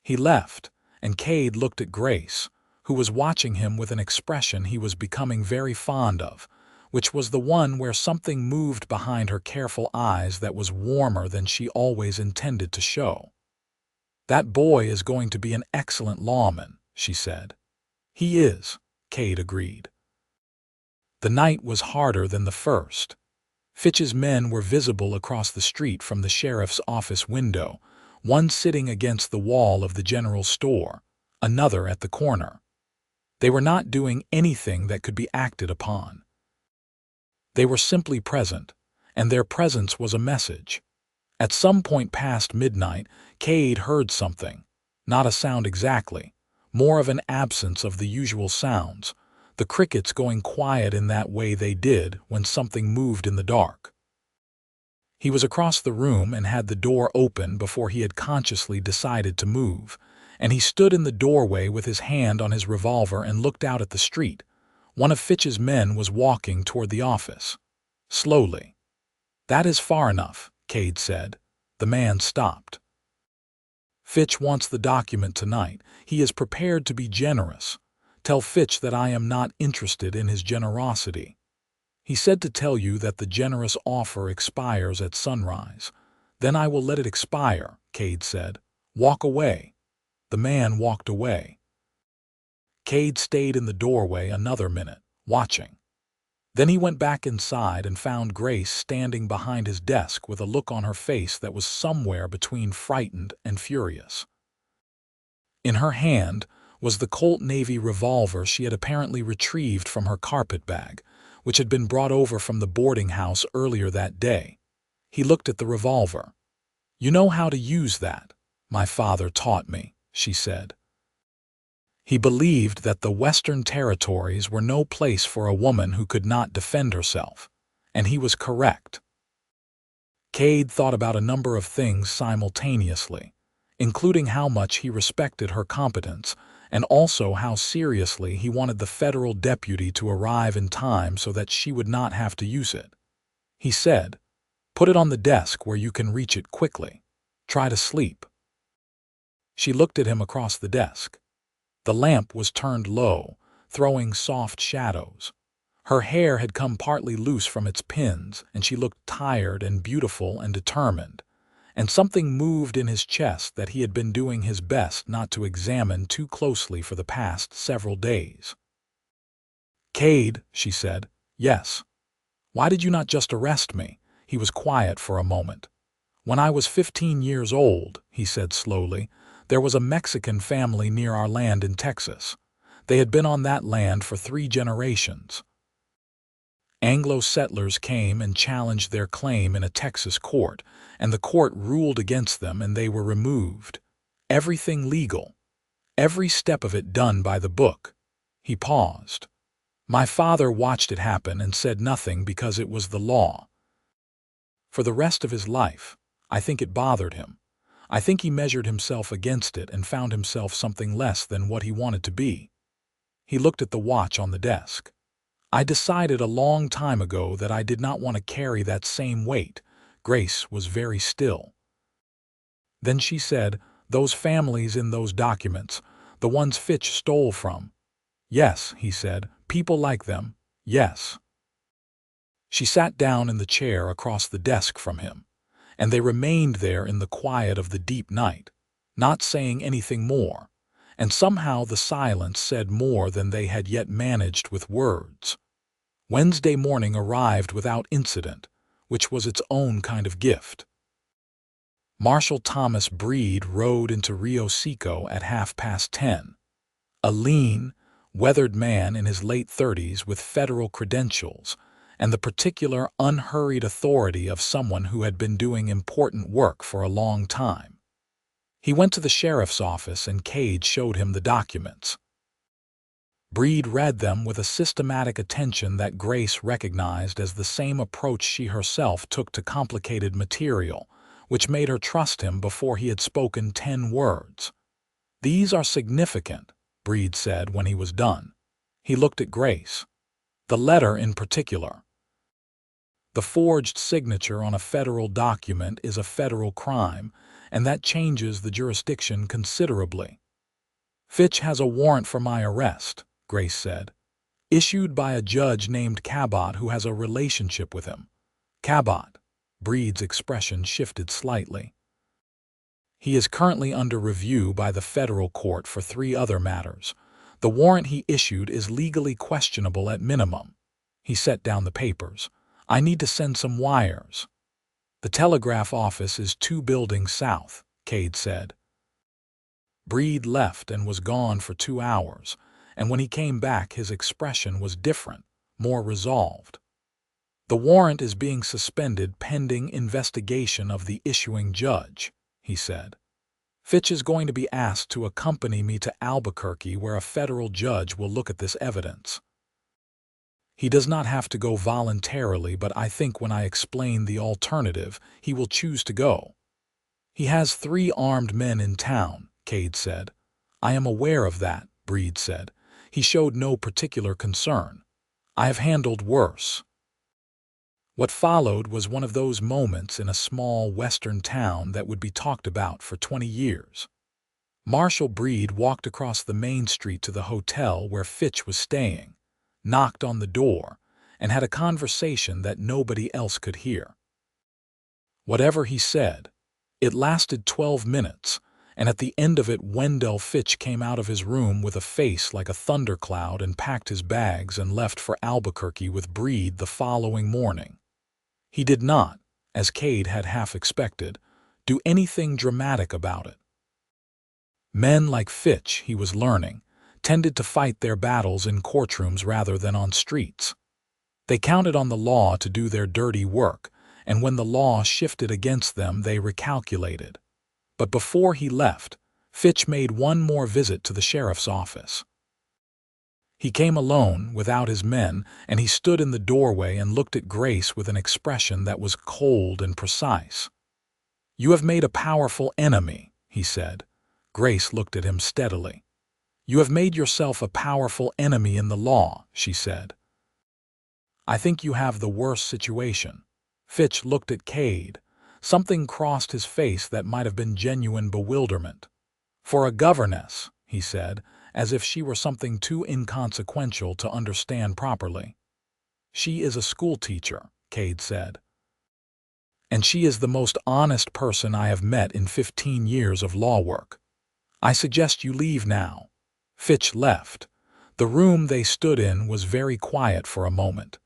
He left, and Cade looked at Grace, who was watching him with an expression he was becoming very fond of, which was the one where something moved behind her careful eyes that was warmer than she always intended to show. "That boy is going to be an excellent lawman," she said. "He is," Cade agreed. The night was harder than the first. Fitch's men were visible across the street from the sheriff's office window, one sitting against the wall of the general store, another at the corner. They were not doing anything that could be acted upon. They were simply present, and their presence was a message. At some point past midnight, Cade heard something, not a sound exactly, more of an absence of the usual sounds, the crickets going quiet in that way they did when something moved in the dark. He was across the room and had the door open before he had consciously decided to move, and he stood in the doorway with his hand on his revolver and looked out at the street. One of Fitch's men was walking toward the office. Slowly. "That is far enough," Cade said. The man stopped. "Fitch wants the document tonight. He is prepared to be generous. Tell Fitch that I am not interested in his generosity. He said to tell you that the generous offer expires at sunrise. Then I will let it expire," Cade said. "Walk away." The man walked away. Cade stayed in the doorway another minute, watching. Then he went back inside and found Grace standing behind his desk with a look on her face that was somewhere between frightened and furious. In her hand was the Colt Navy revolver she had apparently retrieved from her carpet bag, which had been brought over from the boarding house earlier that day. He looked at the revolver. "You know how to use that. My father taught me," she said. He believed that the Western Territories were no place for a woman who could not defend herself, and he was correct. Cade thought about a number of things simultaneously, including how much he respected her competence and also how seriously he wanted the federal deputy to arrive in time so that she would not have to use it. He said, "Put it on the desk where you can reach it quickly. Try to sleep." She looked at him across the desk. The lamp was turned low, throwing soft shadows. Her hair had come partly loose from its pins, and she looked tired and beautiful and determined. And something moved in his chest that he had been doing his best not to examine too closely for the past several days. "Cade," she said. "Yes." "Why did you not just arrest me?" He was quiet for a moment. "When I was 15 years old," he said slowly, "there was a Mexican family near our land in Texas. They had been on that land for 3 generations. Anglo settlers came and challenged their claim in a Texas court, and the court ruled against them and they were removed. Everything legal. Every step of it done by the book." He paused. "My father watched it happen and said nothing because it was the law. For the rest of his life, I think it bothered him. I think he measured himself against it and found himself something less than what he wanted to be." He looked at the watch on the desk. "I decided a long time ago that I did not want to carry that same weight." Grace was very still. Then she said, "Those families in those documents, the ones Fitch stole from." "Yes," he said, "people like them, yes." She sat down in the chair across the desk from him, and they remained there in the quiet of the deep night, not saying anything more, and somehow the silence said more than they had yet managed with words. Wednesday morning arrived without incident, which was its own kind of gift. Marshal Thomas Breed rode into Rio Seco at 10:30. A lean, weathered man in his late 30s with federal credentials and the particular unhurried authority of someone who had been doing important work for a long time. He went to the sheriff's office and Cade showed him the documents. Breed read them with a systematic attention that Grace recognized as the same approach she herself took to complicated material, which made her trust him before he had spoken 10 words. "These are significant," Breed said when he was done. He looked at Grace. "The letter in particular. The forged signature on a federal document is a federal crime, and that changes the jurisdiction considerably." "Fitch has a warrant for my arrest," Grace said, "issued by a judge named Cabot who has a relationship with him." "Cabot." Breed's expression shifted slightly. "He is currently under review by the federal court for 3 other matters. The warrant he issued is legally questionable at minimum." He set down the papers. "I need to send some wires." "The telegraph office is 2 buildings south," Cade said. Breed left and was gone for 2 hours, and when he came back his expression was different, more resolved. "The warrant is being suspended pending investigation of the issuing judge," he said. "Fitch is going to be asked to accompany me to Albuquerque where a federal judge will look at this evidence. He does not have to go voluntarily, but I think when I explain the alternative, he will choose to go. He has 3 armed men in town," Cade said. "I am aware of that," Breed said. He showed no particular concern. "I have handled worse." What followed was one of those moments in a small western town that would be talked about for 20 years. Marshal Breed walked across the main street to the hotel where Fitch was staying, knocked on the door, and had a conversation that nobody else could hear. Whatever he said, it lasted 12 minutes, and at the end of it Wendell Fitch came out of his room with a face like a thundercloud and packed his bags and left for Albuquerque with Breed the following morning. He did not, as Cade had half expected, do anything dramatic about it. Men like Fitch, he was learning, tended to fight their battles in courtrooms rather than on streets. They counted on the law to do their dirty work, and when the law shifted against them, they recalculated. But before he left, Fitch made one more visit to the sheriff's office. He came alone, without his men, and he stood in the doorway and looked at Grace with an expression that was cold and precise. "You have made a powerful enemy," he said. Grace looked at him steadily. "You have made yourself a powerful enemy in the law," she said. "I think you have the worst situation." Fitch looked at Cade. Something crossed his face that might have been genuine bewilderment. "For a governess," he said, as if she were something too inconsequential to understand properly. "She is a schoolteacher," Cade said. "And she is the most honest person I have met in 15 years of law work. I suggest you leave now." Fitch left. The room they stood in was very quiet for a moment.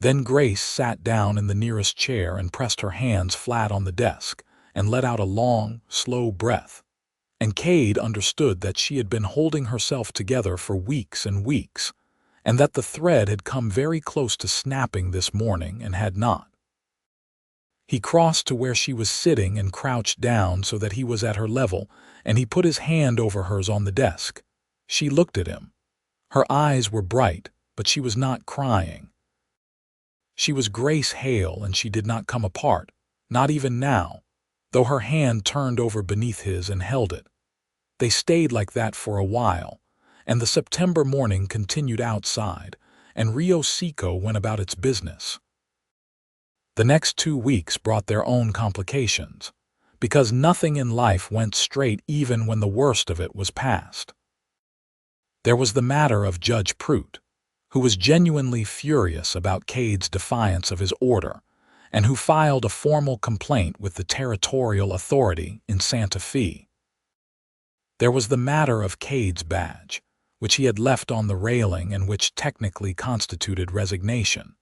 Then Grace sat down in the nearest chair and pressed her hands flat on the desk and let out a long, slow breath. And Cade understood that she had been holding herself together for weeks and weeks, and that the thread had come very close to snapping this morning and had not. He crossed to where she was sitting and crouched down so that he was at her level, and he put his hand over hers on the desk. She looked at him. Her eyes were bright, but she was not crying. She was Grace Hale, and she did not come apart, not even now, though her hand turned over beneath his and held it. They stayed like that for a while, and the September morning continued outside, and Rio Seco went about its business. The next 2 weeks brought their own complications, because nothing in life went straight even when the worst of it was past. There was the matter of Judge Prout, who was genuinely furious about Cade's defiance of his order, and who filed a formal complaint with the territorial authority in Santa Fe. There was the matter of Cade's badge, which he had left on the railing and which technically constituted resignation,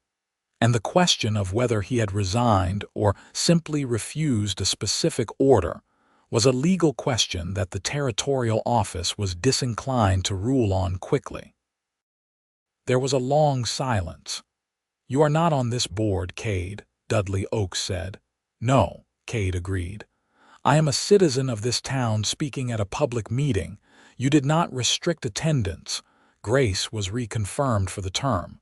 and the question of whether he had resigned or simply refused a specific order was a legal question that the territorial office was disinclined to rule on quickly. There was a long silence. "You are not on this board, Cade," Dudley Oakes said. "No," Cade agreed. "I am a citizen of this town speaking at a public meeting. You did not restrict attendance." Grace was reconfirmed for the term.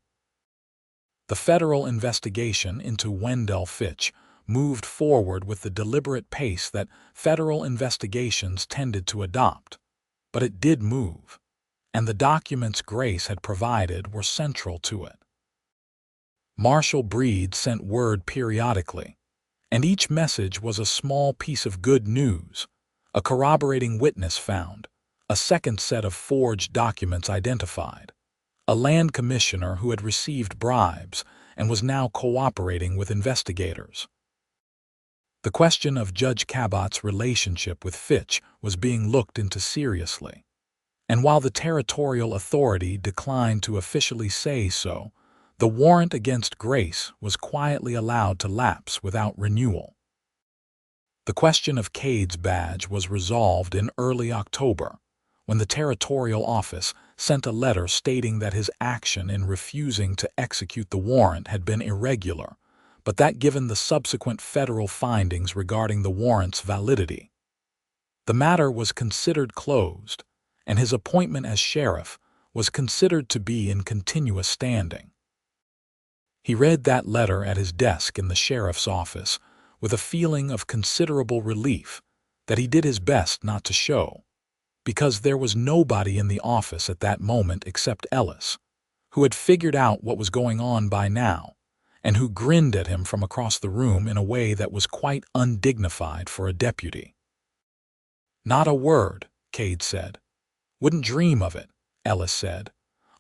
The federal investigation into Wendell Fitch moved forward with the deliberate pace that federal investigations tended to adopt. But it did move, and the documents Grace had provided were central to it. Marshal Breed sent word periodically, and each message was a small piece of good news: a corroborating witness found, a second set of forged documents identified, a land commissioner who had received bribes and was now cooperating with investigators. The question of Judge Cabot's relationship with Fitch was being looked into seriously, and while the territorial authority declined to officially say so, the warrant against Grace was quietly allowed to lapse without renewal. The question of Cade's badge was resolved in early October, when the territorial office sent a letter stating that his action in refusing to execute the warrant had been irregular, but that given the subsequent federal findings regarding the warrant's validity, the matter was considered closed, and his appointment as sheriff was considered to be in continuous standing. He read that letter at his desk in the sheriff's office with a feeling of considerable relief that he did his best not to show, because there was nobody in the office at that moment except Ellis, who had figured out what was going on by now, and who grinned at him from across the room in a way that was quite undignified for a deputy. "Not a word," Cade said. "Wouldn't dream of it," Ellis said.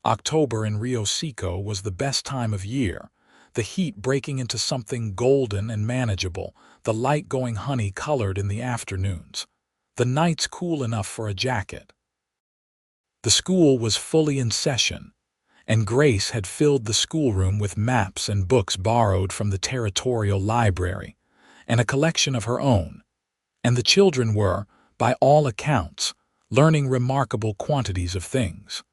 October in Rio Seco was the best time of year, the heat breaking into something golden and manageable, the light going honey-colored in the afternoons, the nights cool enough for a jacket. The school was fully in session, and Grace had filled the schoolroom with maps and books borrowed from the territorial library, and a collection of her own, and the children were, by all accounts, learning remarkable quantities of things.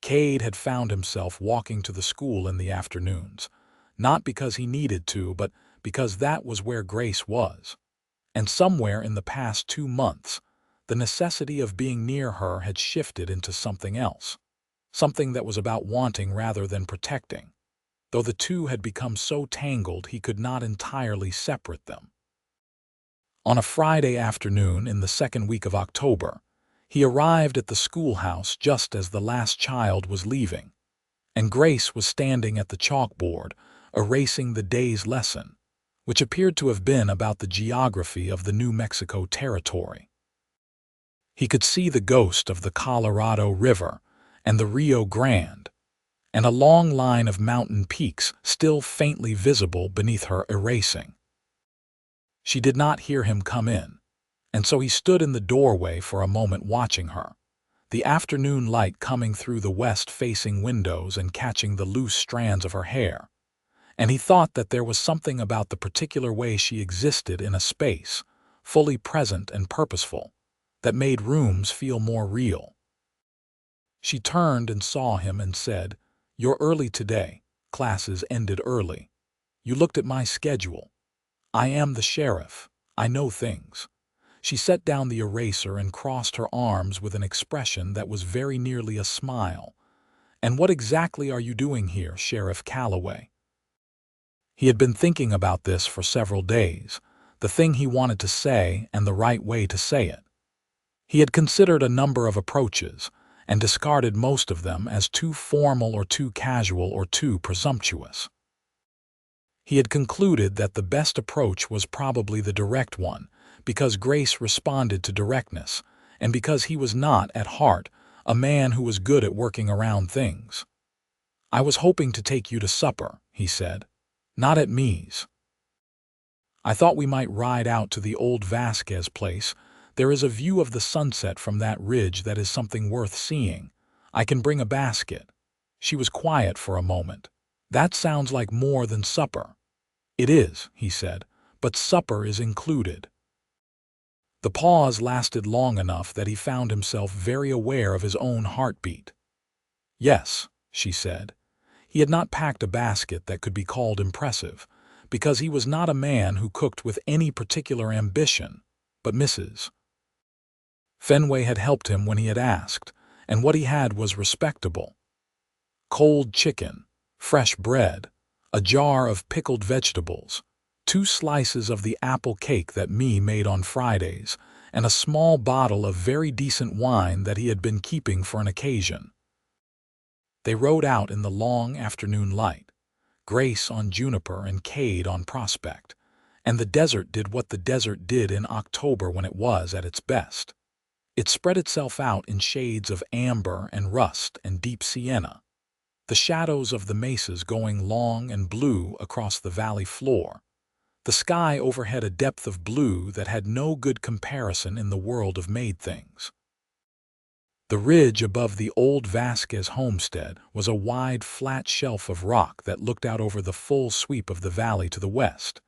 Cade had found himself walking to the school in the afternoons, not because he needed to, but because that was where Grace was. And somewhere in the past 2 months, the necessity of being near her had shifted into something else, something that was about wanting rather than protecting, though the two had become so tangled he could not entirely separate them. On a Friday afternoon in the second week of October, he arrived at the schoolhouse just as the last child was leaving, and Grace was standing at the chalkboard, erasing the day's lesson, which appeared to have been about the geography of the New Mexico territory. He could see the ghost of the Colorado River and the Rio Grande, and a long line of mountain peaks still faintly visible beneath her erasing. She did not hear him come in, and so he stood in the doorway for a moment watching her, the afternoon light coming through the west-facing windows and catching the loose strands of her hair, and he thought that there was something about the particular way she existed in a space, fully present and purposeful, that made rooms feel more real. She turned and saw him and said, "You're early today. Classes ended early. You looked at my schedule. I am the sheriff. I know things." She set down the eraser and crossed her arms with an expression that was very nearly a smile. "And what exactly are you doing here, Sheriff Calloway?" He had been thinking about this for several days, the thing he wanted to say and the right way to say it. He had considered a number of approaches and discarded most of them as too formal or too casual or too presumptuous. He had concluded that the best approach was probably the direct one, because Grace responded to directness, and because he was not, at heart, a man who was good at working around things. "I was hoping to take you to supper," he said. "Not at me's. I thought we might ride out to the old Vasquez place. There is a view of the sunset from that ridge that is something worth seeing. I can bring a basket." She was quiet for a moment. "That sounds like more than supper." "It is," he said, "but supper is included." The pause lasted long enough that he found himself very aware of his own heartbeat. "Yes," she said. He had not packed a basket that could be called impressive, because he was not a man who cooked with any particular ambition, but Mrs. Fenway had helped him when he had asked, and what he had was respectable. Cold chicken, fresh bread, a jar of pickled vegetables, 2 slices of the apple cake that Me made on Fridays, and a small bottle of very decent wine that he had been keeping for an occasion. They rode out in the long afternoon light, Grace on Juniper and Cade on Prospect, and the desert did what the desert did in October when it was at its best. It spread itself out in shades of amber and rust and deep sienna, the shadows of the mesas going long and blue across the valley floor, the sky overhead a depth of blue that had no good comparison in the world of made things. The ridge above the old Vasquez homestead was a wide, flat shelf of rock that looked out over the full sweep of the valley to the west,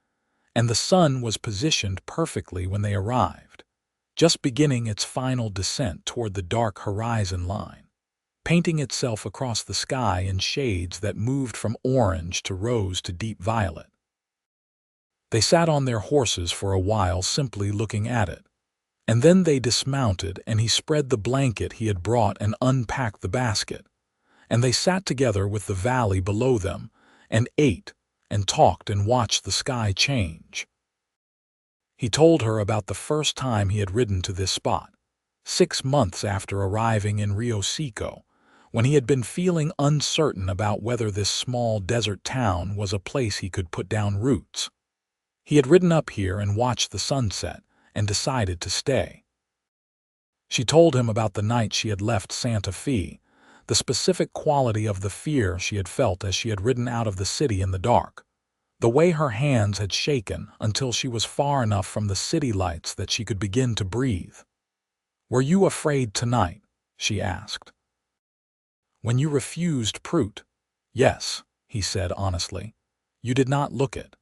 and the sun was positioned perfectly when they arrived, just beginning its final descent toward the dark horizon line, painting itself across the sky in shades that moved from orange to rose to deep violet. They sat on their horses for a while simply looking at it, and then they dismounted and he spread the blanket he had brought and unpacked the basket, and they sat together with the valley below them and ate and talked and watched the sky change. He told her about the first time he had ridden to this spot, 6 months after arriving in Rio Seco, when he had been feeling uncertain about whether this small desert town was a place he could put down roots. He had ridden up here and watched the sunset and decided to stay. She told him about the night she had left Santa Fe, the specific quality of the fear she had felt as she had ridden out of the city in the dark, the way her hands had shaken until she was far enough from the city lights that she could begin to breathe. "Were you afraid tonight?" she asked. "When you refused Prout?" "Yes," he said honestly. "You did not look it.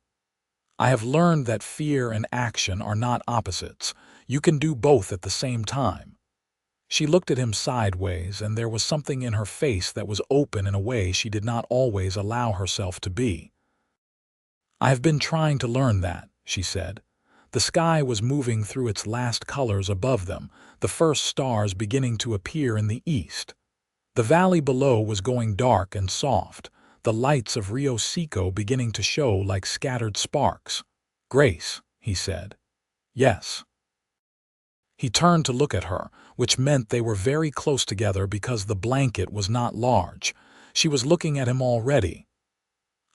I have learned that fear and action are not opposites. You can do both at the same time." She looked at him sideways, and there was something in her face that was open in a way she did not always allow herself to be. "I have been trying to learn that," she said. The sky was moving through its last colors above them, the first stars beginning to appear in the east. The valley below was going dark and soft, the lights of Rio Seco beginning to show like scattered sparks. "Grace," he said. "Yes." He turned to look at her, which meant they were very close together because the blanket was not large. She was looking at him already.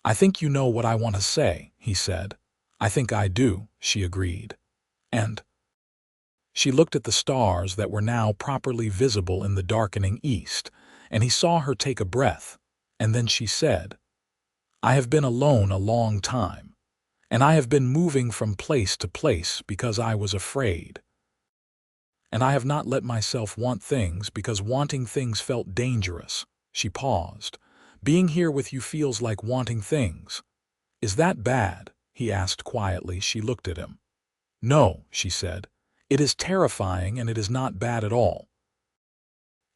"I think you know what I want to say," he said. "I think I do," she agreed. "And—" She looked at the stars that were now properly visible in the darkening east, and he saw her take a breath, and then she said, "I have been alone a long time, and I have been moving from place to place because I was afraid. And I have not let myself want things because wanting things felt dangerous." She paused. "Being here with you feels like wanting things." "Is that bad?" he asked quietly. She looked at him. "No," she said. "It is terrifying and it is not bad at all."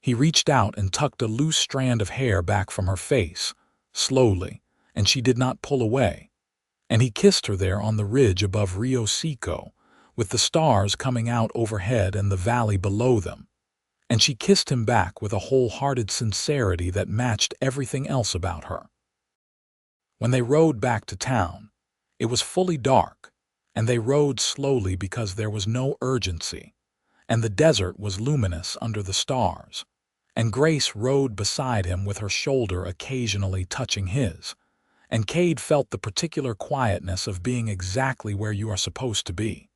He reached out and tucked a loose strand of hair back from her face, slowly, and she did not pull away. And he kissed her there on the ridge above Rio Seco, with the stars coming out overhead and the valley below them. And she kissed him back with a wholehearted sincerity that matched everything else about her. When they rode back to town, it was fully dark, and they rode slowly because there was no urgency, and the desert was luminous under the stars, and Grace rode beside him with her shoulder occasionally touching his, and Cade felt the particular quietness of being exactly where you are supposed to be.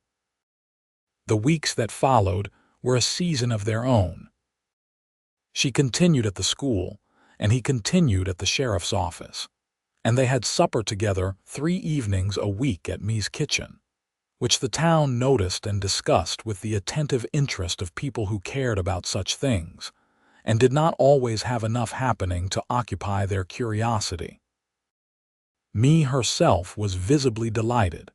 The weeks that followed were a season of their own. She continued at the school, and he continued at the sheriff's office, and they had supper together 3 evenings a week at Me's kitchen, which the town noticed and discussed with the attentive interest of people who cared about such things, and did not always have enough happening to occupy their curiosity. Me herself was visibly delighted.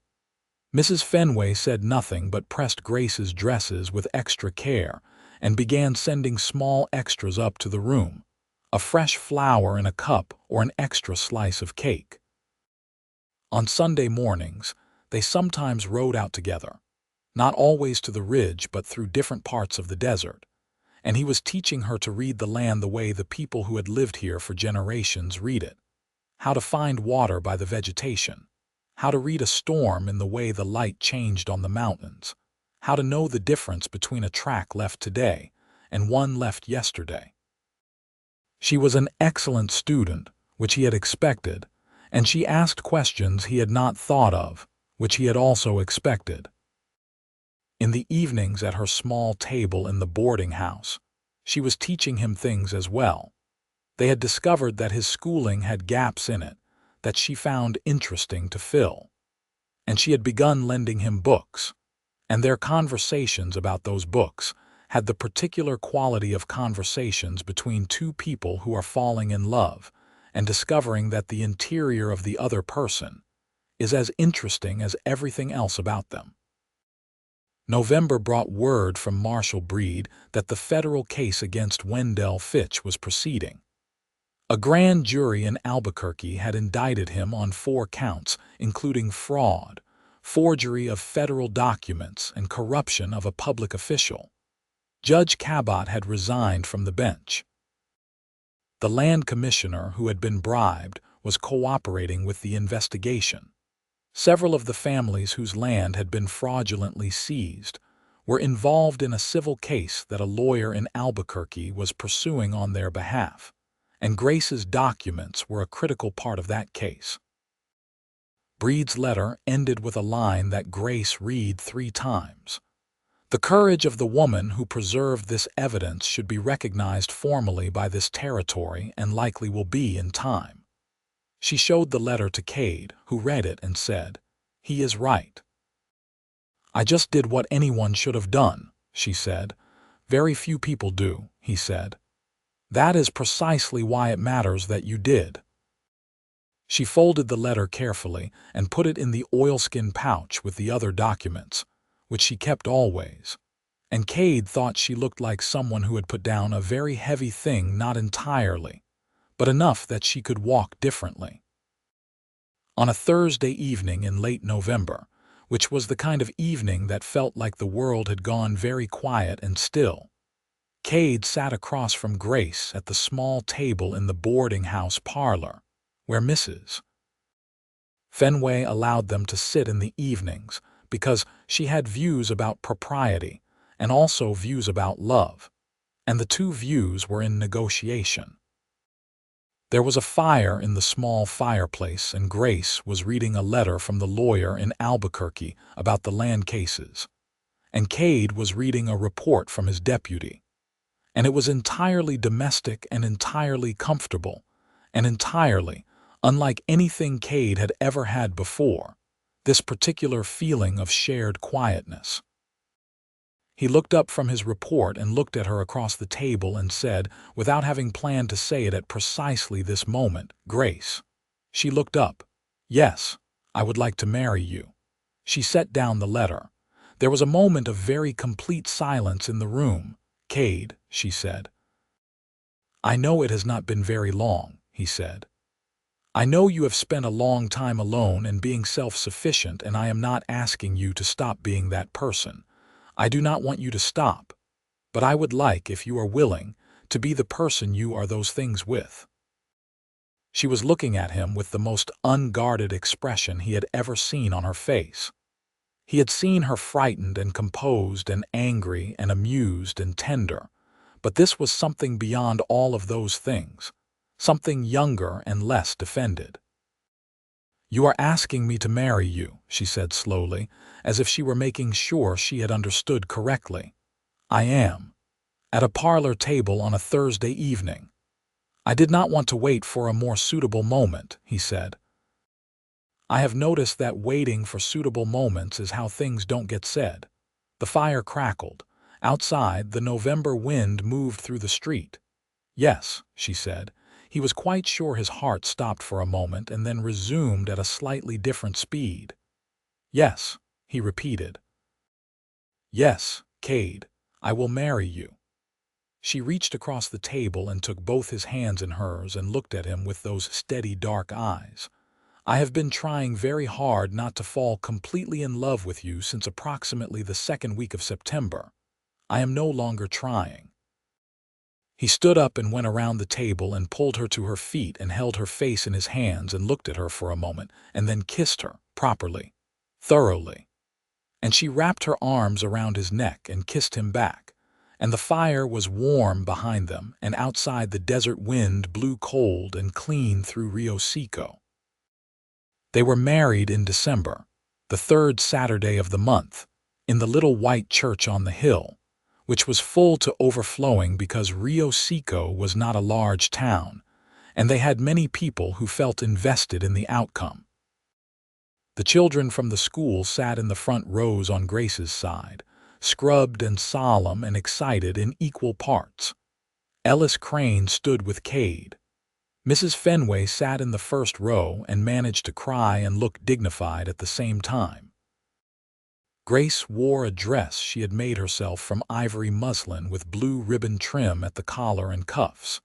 Mrs. Fenway said nothing but pressed Grace's dresses with extra care and began sending small extras up to the room, a fresh flower in a cup or an extra slice of cake. On Sunday mornings, they sometimes rode out together, not always to the ridge but through different parts of the desert, and he was teaching her to read the land the way the people who had lived here for generations read it, how to find water by the vegetation, how to read a storm in the way the light changed on the mountains, how to know the difference between a track left today and one left yesterday. She was an excellent student, which he had expected, and she asked questions he had not thought of, which he had also expected. In the evenings at her small table in the boarding house, she was teaching him things as well. They had discovered that his schooling had gaps in it that she found interesting to fill, and she had begun lending him books, and their conversations about those books had the particular quality of conversations between two people who are falling in love and discovering that the interior of the other person is as interesting as everything else about them. November brought word from Marshal Breed that the federal case against Wendell Fitch was proceeding. A grand jury in Albuquerque had indicted him on 4 counts, including fraud, forgery of federal documents, and corruption of a public official. Judge Cabot had resigned from the bench. The land commissioner, who had been bribed, was cooperating with the investigation. Several of the families whose land had been fraudulently seized were involved in a civil case that a lawyer in Albuquerque was pursuing on their behalf, and Grace's documents were a critical part of that case. Breed's letter ended with a line that Grace read 3 times. The courage of the woman who preserved this evidence should be recognized formally by this territory and likely will be in time. She showed the letter to Cade, who read it and said, "He is right." "I just did what anyone should have done," she said. "Very few people do," he said. "That is precisely why it matters that you did." She folded the letter carefully and put it in the oilskin pouch with the other documents, which she kept always. And Cade thought she looked like someone who had put down a very heavy thing, not entirely, but enough that she could walk differently. On a Thursday evening in late November, which was the kind of evening that felt like the world had gone very quiet and still, Cade sat across from Grace at the small table in the boarding house parlor, where Mrs. Fenway allowed them to sit in the evenings because she had views about propriety and also views about love, and the 2 views were in negotiation. There was a fire in the small fireplace, and Grace was reading a letter from the lawyer in Albuquerque about the land cases, and Cade was reading a report from his deputy. And it was entirely domestic and entirely comfortable, and entirely unlike anything Cade had ever had before, this particular feeling of shared quietness. He looked up from his report and looked at her across the table and said, without having planned to say it at precisely this moment, "Grace." She looked up. "Yes, I would like to marry you." She set down the letter. There was a moment of very complete silence in the room. "Cade," she said. "I know it has not been very long," he said. "I know you have spent a long time alone and being self-sufficient, and I am not asking you to stop being that person. I do not want you to stop, but I would like, if you are willing, to be the person you are those things with." She was looking at him with the most unguarded expression he had ever seen on her face. He had seen her frightened and composed and angry and amused and tender, but this was something beyond all of those things, something younger and less defended. "You are asking me to marry you," she said slowly, as if she were making sure she had understood correctly. "I am. At a parlor table on a Thursday evening." "I did not want to wait for a more suitable moment," he said. "I have noticed that waiting for suitable moments is how things don't get said." The fire crackled. Outside, the November wind moved through the street. "Yes," she said. He was quite sure his heart stopped for a moment and then resumed at a slightly different speed. "Yes," he repeated. "Yes, Cade, I will marry you." She reached across the table and took both his hands in hers and looked at him with those steady dark eyes. "I have been trying very hard not to fall completely in love with you since approximately the 2nd week of September. I am no longer trying." He stood up and went around the table and pulled her to her feet and held her face in his hands and looked at her for a moment and then kissed her, properly, thoroughly. And she wrapped her arms around his neck and kissed him back, and the fire was warm behind them, and outside the desert wind blew cold and clean through Rio Seco. They were married in December, the 3rd Saturday of the month, in the little white church on the hill, which was full to overflowing because Rio Seco was not a large town, and they had many people who felt invested in the outcome. The children from the school sat in the front rows on Grace's side, scrubbed and solemn and excited in equal parts. Ellis Crane stood with Cade. Mrs. Fenway sat in the first row and managed to cry and look dignified at the same time. Grace wore a dress she had made herself from ivory muslin with blue ribbon trim at the collar and cuffs,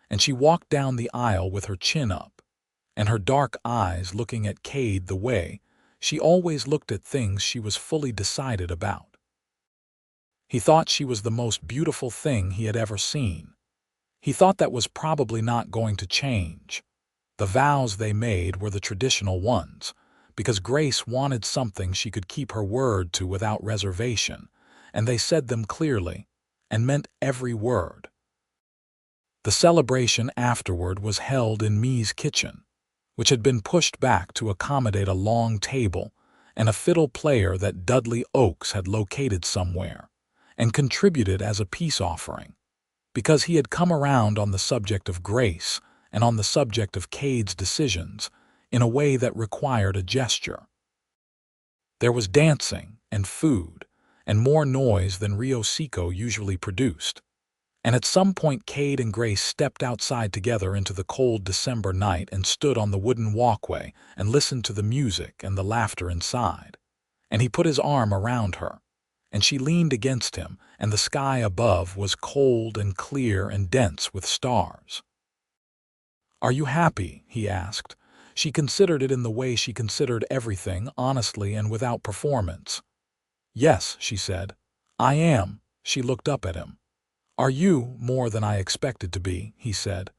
and she walked down the aisle with her chin up, and her dark eyes looking at Cade the way she always looked at things she was fully decided about. He thought she was the most beautiful thing he had ever seen. He thought that was probably not going to change. The vows they made were the traditional ones, because Grace wanted something she could keep her word to without reservation, and they said them clearly, and meant every word. The celebration afterward was held in Me's kitchen, which had been pushed back to accommodate a long table and a fiddle player that Dudley Oakes had located somewhere and contributed as a peace offering, because he had come around on the subject of Grace and on the subject of Cade's decisions in a way that required a gesture. There was dancing and food and more noise than Rio Seco usually produced, and at some point Cade and Grace stepped outside together into the cold December night and stood on the wooden walkway and listened to the music and the laughter inside. And he put his arm around her, and she leaned against him, and the sky above was cold and clear and dense with stars. "Are you happy?" he asked. She considered it in the way she considered everything, honestly and without performance. "Yes," she said. "I am." She looked up at him. "Are you more than I expected to be?" he said.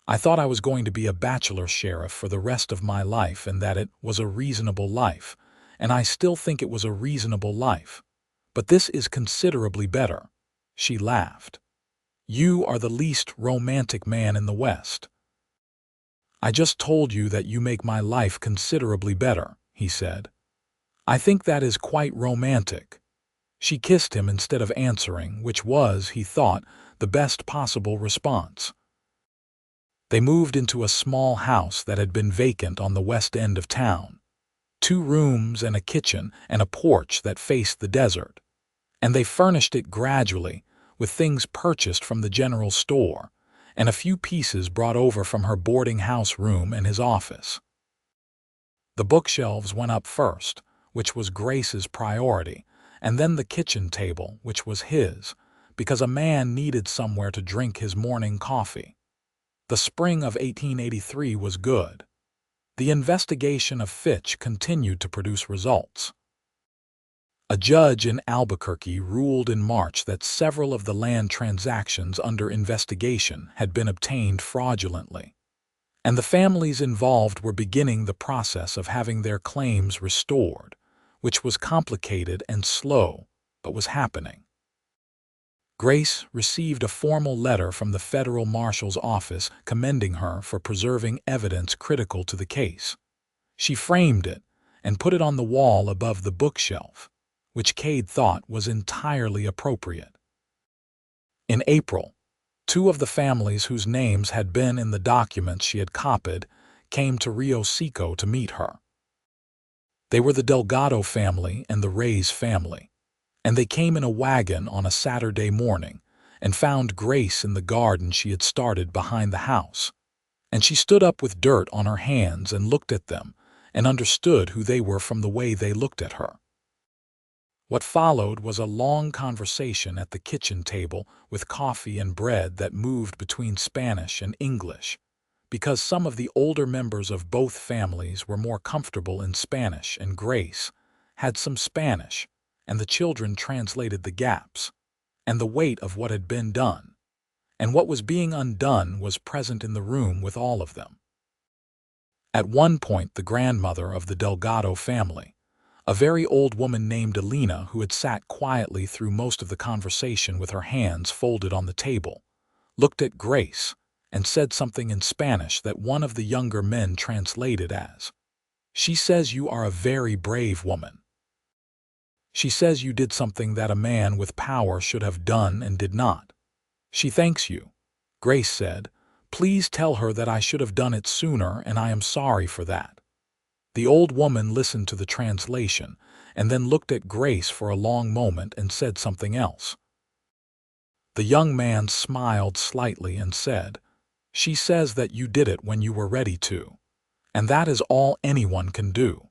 "I thought I was going to be a bachelor sheriff for the rest of my life and that it was a reasonable life, and I still think it was a reasonable life. But this is considerably better." She laughed. "You are the least romantic man in the West." "I just told you that you make my life considerably better," he said. "I think that is quite romantic." She kissed him instead of answering, which was, he thought, the best possible response. They moved into a small house that had been vacant on the west end of town. 2 rooms and a kitchen and a porch that faced the desert. And they furnished it gradually, with things purchased from the general store, and a few pieces brought over from her boarding house room and his office. The bookshelves went up first, which was Grace's priority, and then the kitchen table, which was his, because a man needed somewhere to drink his morning coffee. The spring of 1883 was good. The investigation of Fitch continued to produce results. A judge in Albuquerque ruled in March that several of the land transactions under investigation had been obtained fraudulently, and the families involved were beginning the process of having their claims restored, which was complicated and slow, but was happening. Grace received a formal letter from the federal marshal's office commending her for preserving evidence critical to the case. She framed it and put it on the wall above the bookshelf, which Cade thought was entirely appropriate. In April, 2 of the families whose names had been in the documents she had copied came to Rio Seco to meet her. They were the Delgado family and the Reyes family, and they came in a wagon on a Saturday morning and found Grace in the garden she had started behind the house, and she stood up with dirt on her hands and looked at them and understood who they were from the way they looked at her. What followed was a long conversation at the kitchen table with coffee and bread that moved between Spanish and English, because some of the older members of both families were more comfortable in Spanish and Grace had some Spanish, and the children translated the gaps, and the weight of what had been done, and what was being undone was present in the room with all of them. At one point the grandmother of the Delgado family, a very old woman named Alina who had sat quietly through most of the conversation with her hands folded on the table, looked at Grace and said something in Spanish that one of the younger men translated as, "She says you are a very brave woman. She says you did something that a man with power should have done and did not. She thanks you." Grace said, "Please tell her that I should have done it sooner and I am sorry for that." The old woman listened to the translation and then looked at Grace for a long moment and said something else. The young man smiled slightly and said, "She says that you did it when you were ready to, and that is all anyone can do."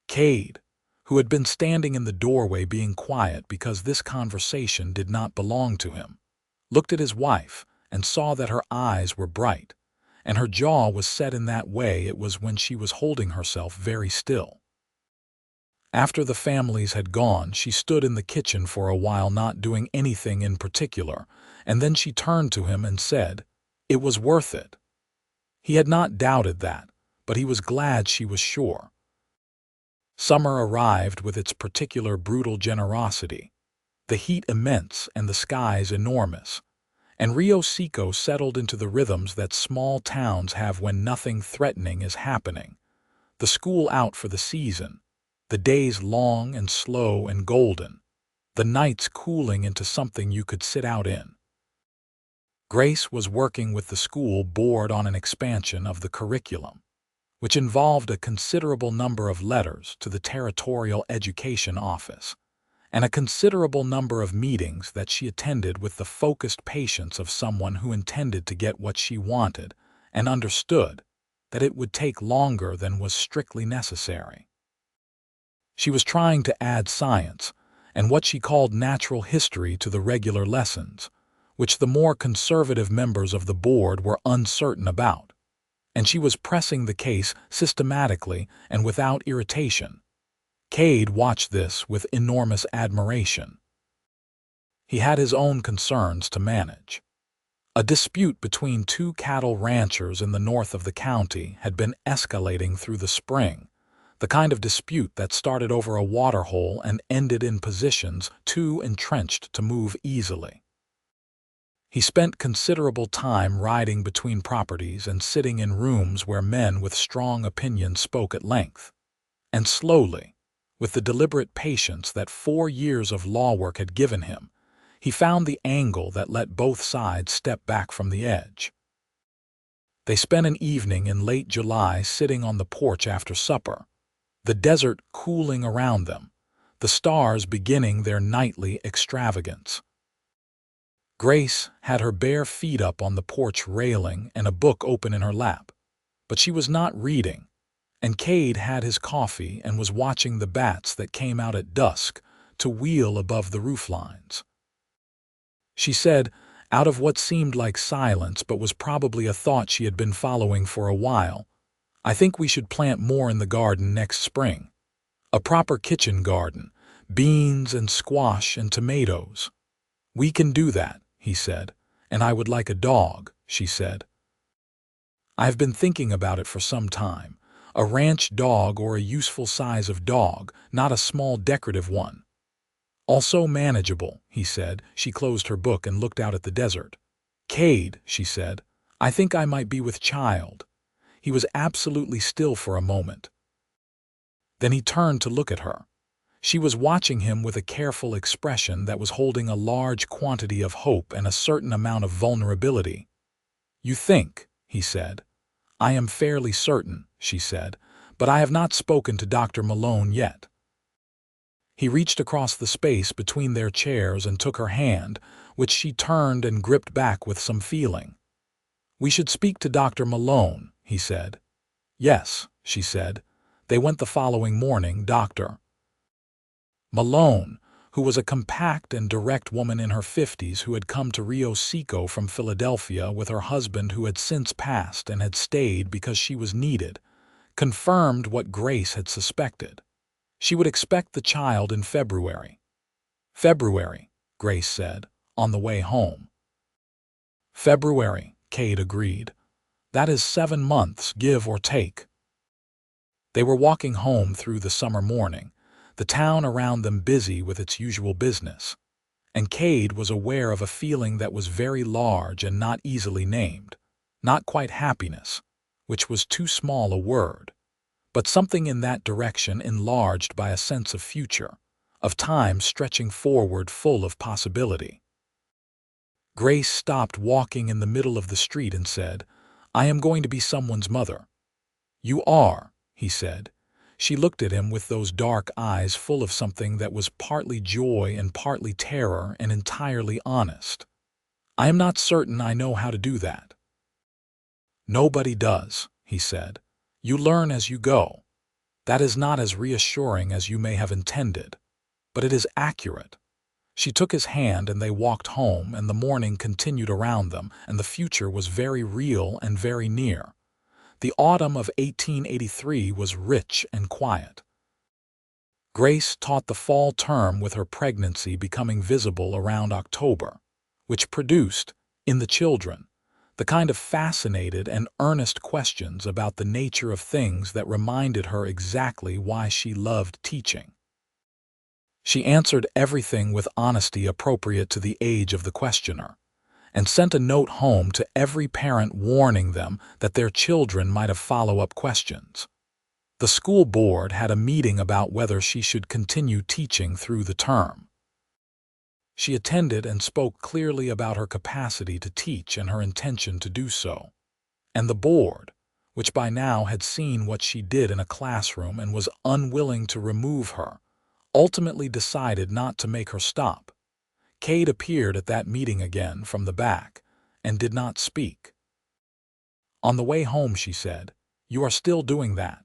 Cade, who had been standing in the doorway being quiet because this conversation did not belong to him, looked at his wife and saw that her eyes were bright, and her jaw was set in that way it was when she was holding herself very still. After the families had gone, she stood in the kitchen for a while not doing anything in particular, and then she turned to him and said, "It was worth it." He had not doubted that, but he was glad she was sure. Summer arrived with its particular brutal generosity, the heat immense and the skies enormous, and Rio Seco settled into the rhythms that small towns have when nothing threatening is happening. The school out for the season, the days long and slow and golden, the nights cooling into something you could sit out in. Grace was working with the school board on an expansion of the curriculum, which involved a considerable number of letters to the Territorial Education Office, and a considerable number of meetings that she attended with the focused patience of someone who intended to get what she wanted and understood that it would take longer than was strictly necessary. She was trying to add science and what she called natural history to the regular lessons, which the more conservative members of the board were uncertain about, and she was pressing the case systematically and without irritation. Cade watched this with enormous admiration. He had his own concerns to manage. A dispute between two cattle ranchers in the north of the county had been escalating through the spring, the kind of dispute that started over a water hole and ended in positions too entrenched to move easily. He spent considerable time riding between properties and sitting in rooms where men with strong opinions spoke at length, and slowly, with the deliberate patience that 4 years of law work had given him, he found the angle that let both sides step back from the edge. They spent an evening in late July sitting on the porch after supper, the desert cooling around them, the stars beginning their nightly extravagance. Grace had her bare feet up on the porch railing and a book open in her lap, but she was not reading, and Cade had his coffee and was watching the bats that came out at dusk to wheel above the rooflines. She said, out of what seemed like silence but was probably a thought she had been following for a while, "I think we should plant more in the garden next spring. A proper kitchen garden, beans and squash and tomatoes." "We can do that," he said. "And I would like a dog," she said. "I've been thinking about it for some time. A ranch dog or a useful size of dog, not a small decorative one." "Also manageable," he said. She closed her book and looked out at the desert. "Cade," she said, "I think I might be with child." He was absolutely still for a moment. Then he turned to look at her. She was watching him with a careful expression that was holding a large quantity of hope and a certain amount of vulnerability. "You think," he said. "I am fairly certain," she said, "but I have not spoken to Dr. Malone yet." He reached across the space between their chairs and took her hand, which she turned and gripped back with some feeling. "We should speak to Dr. Malone," he said. "Yes," she said. They went the following morning. Dr. Malone, who was a compact and direct woman in her 50s who had come to Rio Seco from Philadelphia with her husband who had since passed and had stayed because she was needed, confirmed what Grace had suspected. She would expect the child in February. "February," Grace said, on the way home. "February," Cade agreed. "That is 7 months, give or take." They were walking home through the summer morning, the town around them busy with its usual business, and Cade was aware of a feeling that was very large and not easily named, not quite happiness, which was too small a word, but something in that direction enlarged by a sense of future, of time stretching forward full of possibility. Grace stopped walking in the middle of the street and said, "I am going to be someone's mother." "You are," he said. She looked at him with those dark eyes full of something that was partly joy and partly terror and entirely honest. "I am not certain I know how to do that." "Nobody does," he said. "You learn as you go. That is not as reassuring as you may have intended, but it is accurate." She took his hand and they walked home, and the morning continued around them, and the future was very real and very near. The autumn of 1883 was rich and quiet. Grace taught the fall term with her pregnancy becoming visible around October, which produced, in the children, the kind of fascinated and earnest questions about the nature of things that reminded her exactly why she loved teaching. She answered everything with honesty appropriate to the age of the questioner, and sent a note home to every parent warning them that their children might have follow-up questions. The school board had a meeting about whether she should continue teaching through the term. She attended and spoke clearly about her capacity to teach and her intention to do so. And the board, which by now had seen what she did in a classroom and was unwilling to remove her, ultimately decided not to make her stop. Cade appeared at that meeting again from the back and did not speak. On the way home, she said, "You are still doing that."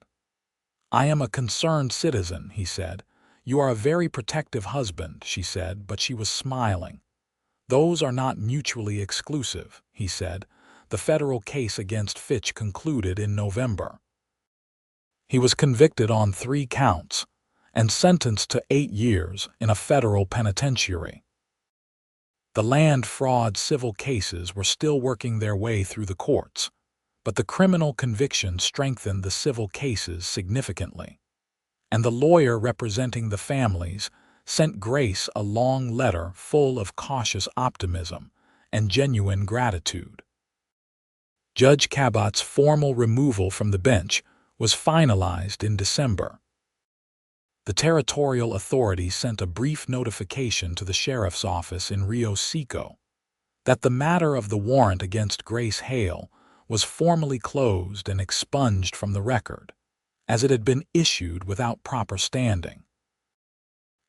"I am a concerned citizen," he said. "You are a very protective husband," she said, but she was smiling. "Those are not mutually exclusive," he said. The federal case against Fitch concluded in November. He was convicted on 3 counts and sentenced to 8 years in a federal penitentiary. The land fraud civil cases were still working their way through the courts, but the criminal conviction strengthened the civil cases significantly. And the lawyer representing the families sent Grace a long letter full of cautious optimism and genuine gratitude. Judge Cabot's formal removal from the bench was finalized in December. The territorial authority sent a brief notification to the sheriff's office in Rio Seco that the matter of the warrant against Grace Hale was formally closed and expunged from the record, as it had been issued without proper standing.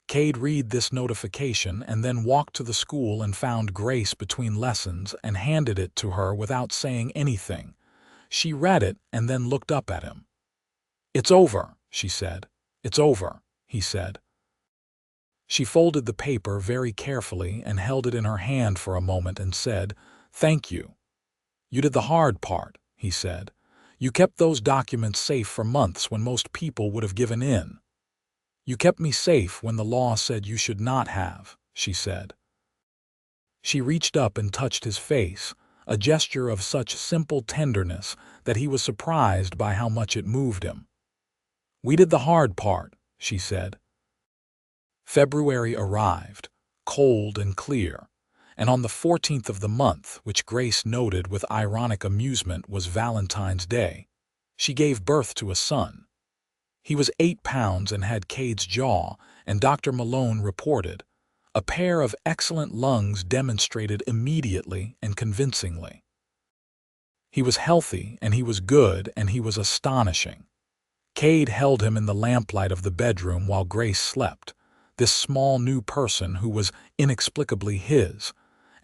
Cade read this notification and then walked to the school and found Grace between lessons and handed it to her without saying anything. She read it and then looked up at him. "It's over," she said. "It's over," he said. She folded the paper very carefully and held it in her hand for a moment and said, "Thank you. You did the hard part," he said. "You kept those documents safe for months when most people would have given in. You kept me safe when the law said you should not have," she said. She reached up and touched his face, a gesture of such simple tenderness that he was surprised by how much it moved him. "We did the hard part," she said. February arrived, cold and clear, and on the 14th of the month, which Grace noted with ironic amusement was Valentine's Day, she gave birth to a son. He was 8 pounds and had Cade's jaw, and Dr. Malone reported, "A pair of excellent lungs demonstrated immediately and convincingly." He was healthy, and he was good, and he was astonishing. Cade held him in the lamplight of the bedroom while Grace slept, this small new person who was inexplicably his,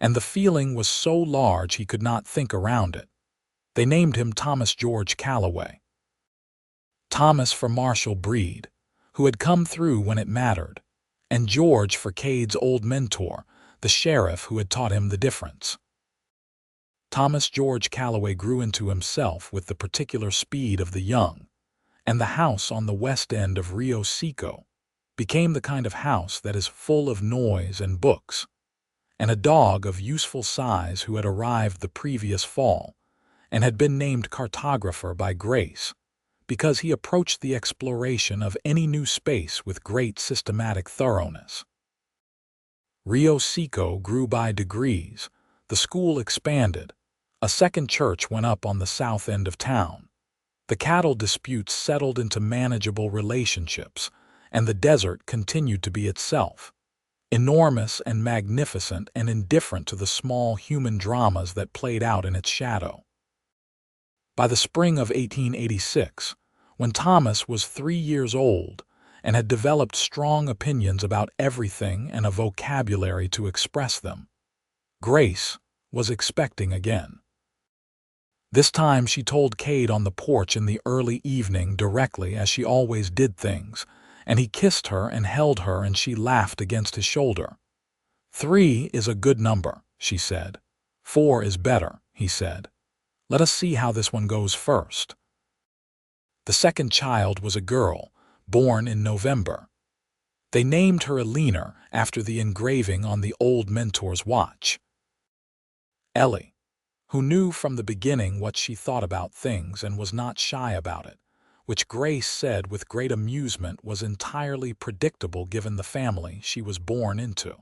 and the feeling was so large he could not think around it. They named him Thomas George Calloway. Thomas for Marshall Breed, who had come through when it mattered, and George for Cade's old mentor, the sheriff who had taught him the difference. Thomas George Calloway grew into himself with the particular speed of the young, and the house on the west end of Rio Seco became the kind of house that is full of noise and books, and a dog of useful size who had arrived the previous fall and had been named cartographer by Grace because he approached the exploration of any new space with great systematic thoroughness. Rio Seco grew by degrees, the school expanded, a second church went up on the south end of town. The cattle disputes settled into manageable relationships, and the desert continued to be itself, enormous and magnificent and indifferent to the small human dramas that played out in its shadow. By the spring of 1886, when Thomas was 3 years old and had developed strong opinions about everything and a vocabulary to express them, Grace was expecting again. This time she told Cade on the porch in the early evening directly as she always did things, and he kissed her and held her and she laughed against his shoulder. "3 is a good number," she said. "4 is better," he said. "Let us see how this one goes first." The second child was a girl, born in November. They named her Elena after the engraving on the old mentor's watch. Ellie. who knew from the beginning what she thought about things and was not shy about it, which Grace said with great amusement was entirely predictable given the family she was born into.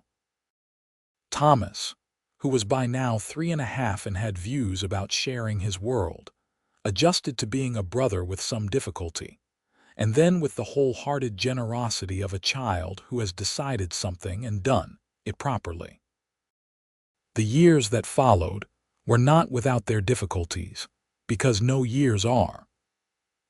Thomas, who was by now 3.5 and had views about sharing his world, adjusted to being a brother with some difficulty, and then with the wholehearted generosity of a child who has decided something and done it properly. The years that followed were not without their difficulties, because no years are.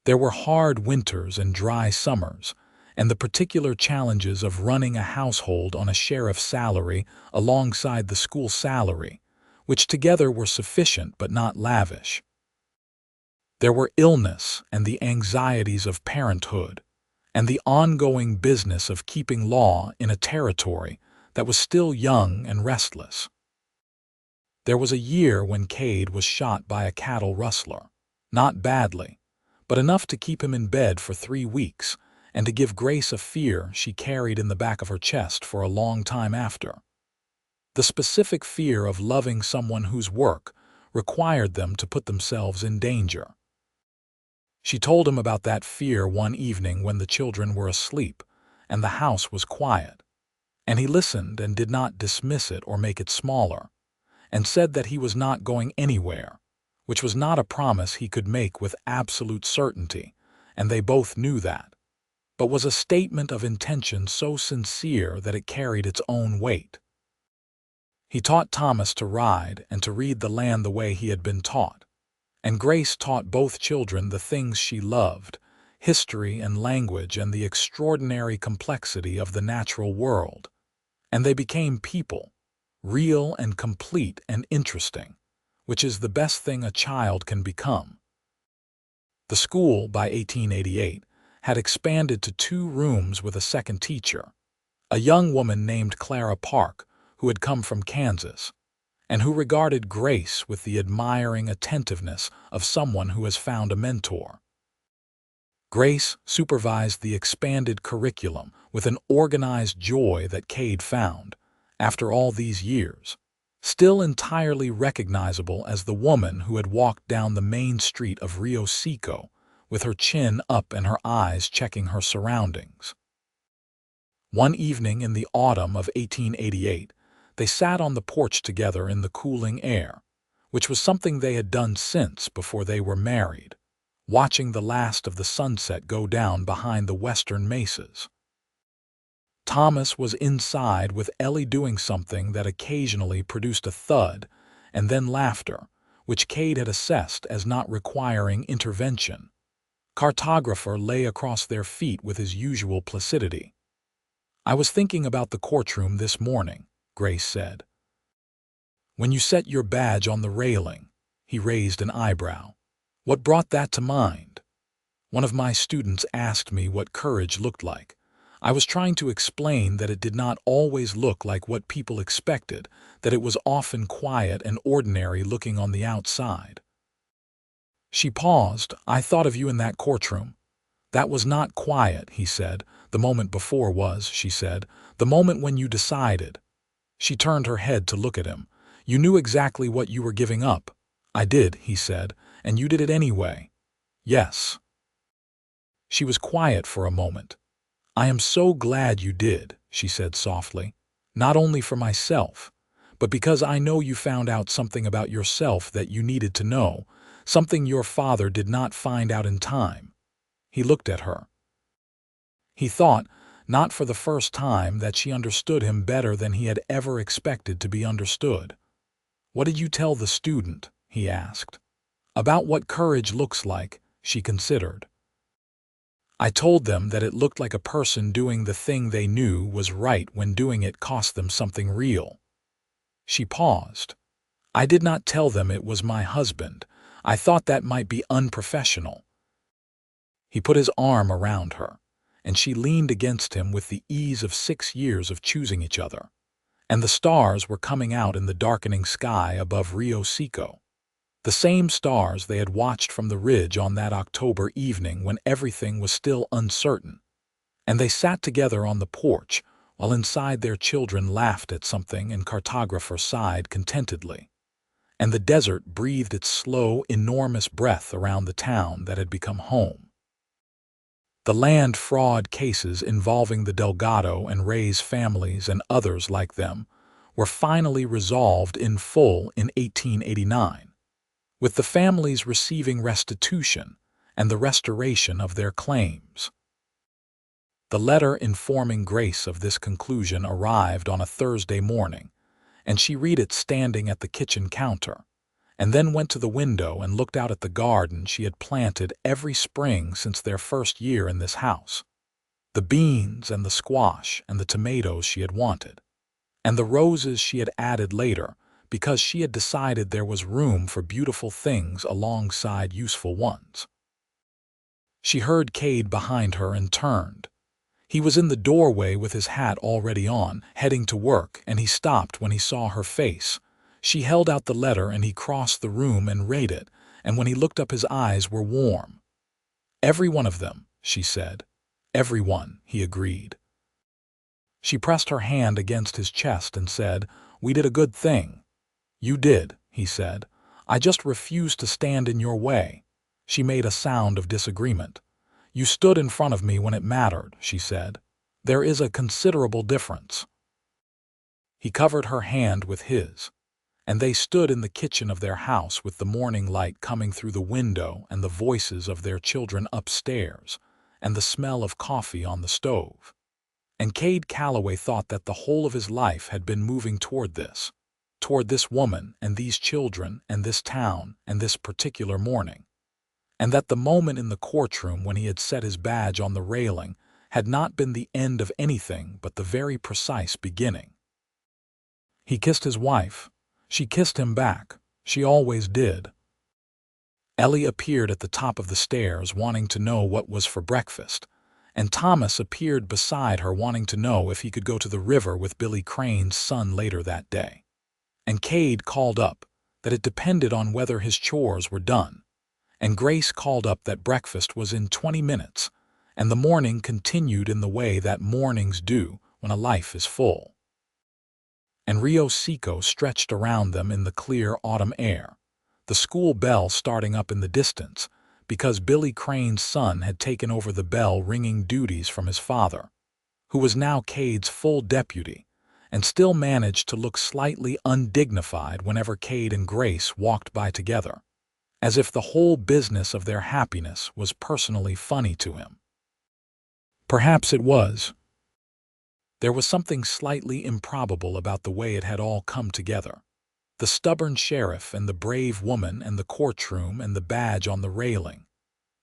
There were hard winters and dry summers, and the particular challenges of running a household on a sheriff's salary alongside the school salary, which together were sufficient but not lavish. There were illness and the anxieties of parenthood, and the ongoing business of keeping law in a territory that was still young and restless. There was a year when Cade was shot by a cattle rustler, not badly, but enough to keep him in bed for 3 weeks and to give Grace a fear she carried in the back of her chest for a long time after. The specific fear of loving someone whose work required them to put themselves in danger. She told him about that fear one evening when the children were asleep and the house was quiet, and he listened and did not dismiss it or make it smaller, and said that he was not going anywhere, which was not a promise he could make with absolute certainty, and they both knew that, but was a statement of intention so sincere that it carried its own weight. He taught Thomas to ride and to read the land the way he had been taught, and Grace taught both children the things she loved, history and language and the extraordinary complexity of the natural world, and they became people, real and complete and interesting, which is the best thing a child can become. The school, by 1888, had expanded to 2 rooms with a second teacher, a young woman named Clara Park, who had come from Kansas, and who regarded Grace with the admiring attentiveness of someone who has found a mentor. Grace supervised the expanded curriculum with an organized joy that Cade found, after all these years, still entirely recognizable as the woman who had walked down the main street of Rio Seco with her chin up and her eyes checking her surroundings. One evening in the autumn of 1888, they sat on the porch together in the cooling air, which was something they had done since before they were married, watching the last of the sunset go down behind the western mesas. Thomas was inside with Ellie doing something that occasionally produced a thud and then laughter, which Cade had assessed as not requiring intervention. Cartographer lay across their feet with his usual placidity. "I was thinking about the courtroom this morning," Grace said. "When you set your badge on the railing," he raised an eyebrow. "What brought that to mind?" "One of my students asked me what courage looked like. I was trying to explain that it did not always look like what people expected, that it was often quiet and ordinary looking on the outside." She paused. "I thought of you in that courtroom." "That was not quiet," he said. "The moment before was," she said. "The moment when you decided." She turned her head to look at him. "You knew exactly what you were giving up." "I did," he said. "And you did it anyway." "Yes." She was quiet for a moment. "I am so glad you did," she said softly. "Not only for myself, but because I know you found out something about yourself that you needed to know, something your father did not find out in time." He looked at her. He thought, not for the first time, that she understood him better than he had ever expected to be understood. "What did you tell the student?" he asked. "About what courage looks like," she considered. "I told them that it looked like a person doing the thing they knew was right when doing it cost them something real." She paused. "I did not tell them it was my husband. I thought that might be unprofessional." He put his arm around her, and she leaned against him with the ease of 6 years of choosing each other, and the stars were coming out in the darkening sky above Rio Seco. The same stars they had watched from the ridge on that October evening when everything was still uncertain, and they sat together on the porch while inside their children laughed at something and Cartographer sighed contentedly. and the desert breathed its slow, enormous breath around the town that had become home. The land fraud cases involving the Delgado and Reyes families and others like them were finally resolved in full in 1889, with the families receiving restitution and the restoration of their claims. The letter informing Grace of this conclusion arrived on a Thursday morning, and she read it standing at the kitchen counter, and then went to the window and looked out at the garden she had planted every spring since their first year in this house. The beans and the squash and the tomatoes she had wanted, and the roses she had added later because she had decided there was room for beautiful things alongside useful ones. She heard Cade behind her and turned. He was in the doorway with his hat already on, heading to work, and he stopped when he saw her face. She held out the letter and he crossed the room and read it, and when he looked up his eyes were warm. "Every one of them," she said. "Every one," he agreed. She pressed her hand against his chest and said, "We did a good thing." "You did," he said. "I just refused to stand in your way." She made a sound of disagreement. "You stood in front of me when it mattered," she said. "There is a considerable difference." He covered her hand with his, and they stood in the kitchen of their house with the morning light coming through the window and the voices of their children upstairs and the smell of coffee on the stove. And Cade Calloway thought that the whole of his life had been moving toward this woman and these children and this town and this particular morning, and that the moment in the courtroom when he had set his badge on the railing had not been the end of anything but the very precise beginning. He kissed his wife. She kissed him back. She always did. Ellie appeared at the top of the stairs wanting to know what was for breakfast, and Thomas appeared beside her wanting to know if he could go to the river with Billy Crane's son later that day. And Cade called up that it depended on whether his chores were done, and Grace called up that breakfast was in 20 minutes, and the morning continued in the way that mornings do when a life is full. And Rio Seco stretched around them in the clear autumn air, the school bell starting up in the distance, because Billy Crane's son had taken over the bell-ringing duties from his father, who was now Cade's full deputy, and still managed to look slightly undignified whenever Cade and Grace walked by together, as if the whole business of their happiness was personally funny to him. Perhaps it was. There was something slightly improbable about the way it had all come together. The stubborn sheriff and the brave woman and the courtroom and the badge on the railing,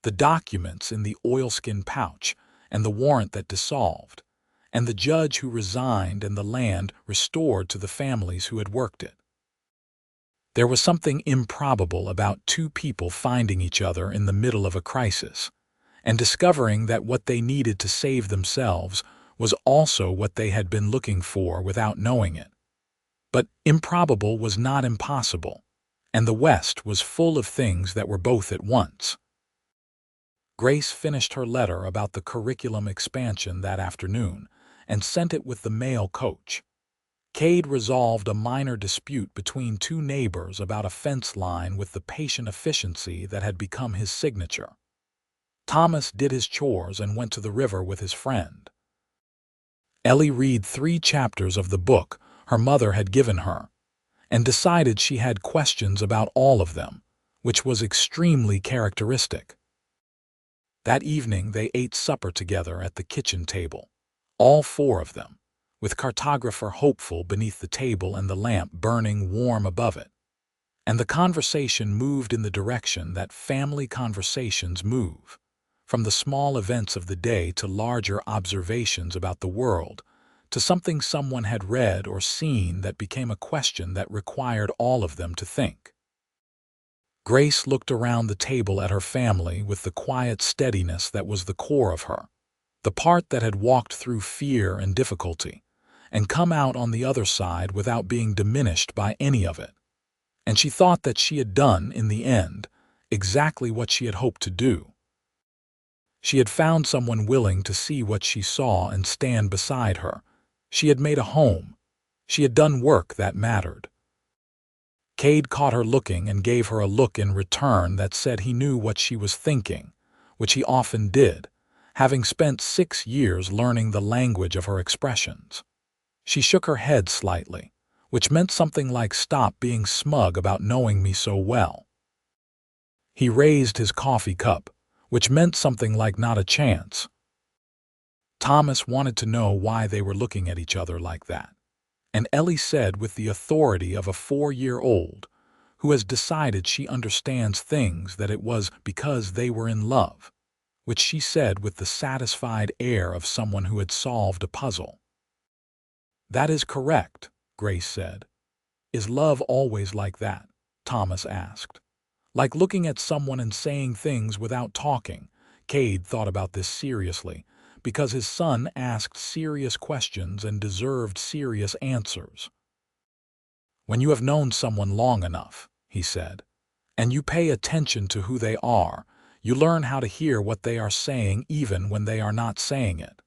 the documents in the oilskin pouch and the warrant that dissolved, and the judge who resigned and the land restored to the families who had worked it. There was something improbable about two people finding each other in the middle of a crisis and discovering that what they needed to save themselves was also what they had been looking for without knowing it. But improbable was not impossible, and the West was full of things that were both at once. Grace finished her letter about the curriculum expansion that afternoon and sent it with the mail coach. Cade resolved a minor dispute between two neighbors about a fence line with the patient efficiency that had become his signature. Thomas did his chores and went to the river with his friend. Ellie read 3 chapters of the book her mother had given her, and decided she had questions about all of them, which was extremely characteristic. That evening they ate supper together at the kitchen table, all 4 of them, with cartographer Hopeful beneath the table and the lamp burning warm above it. And the conversation moved in the direction that family conversations move, from the small events of the day to larger observations about the world, to something someone had read or seen that became a question that required all of them to think. Grace looked around the table at her family with the quiet steadiness that was the core of her, the part that had walked through fear and difficulty, and come out on the other side without being diminished by any of it. And she thought that she had done, in the end, exactly what she had hoped to do. She had found someone willing to see what she saw and stand beside her. She had made a home. She had done work that mattered. Cade caught her looking and gave her a look in return that said he knew what she was thinking, which he often did, having spent 6 years learning the language of her expressions. She shook her head slightly, which meant something like "Stop being smug about knowing me so well." He raised his coffee cup, which meant something like "Not a chance." Thomas wanted to know why they were looking at each other like that, and Ellie said with the authority of a 4-year-old who has decided she understands things that it was because they were in love, which she said with the satisfied air of someone who had solved a puzzle. "That is correct," Grace said. "Is love always like that?" Thomas asked. "Like looking at someone and saying things without talking?" Cade thought about this seriously, because his son asked serious questions and deserved serious answers. "When you have known someone long enough," he said, "and you pay attention to who they are, you learn how to hear what they are saying even when they are not saying it."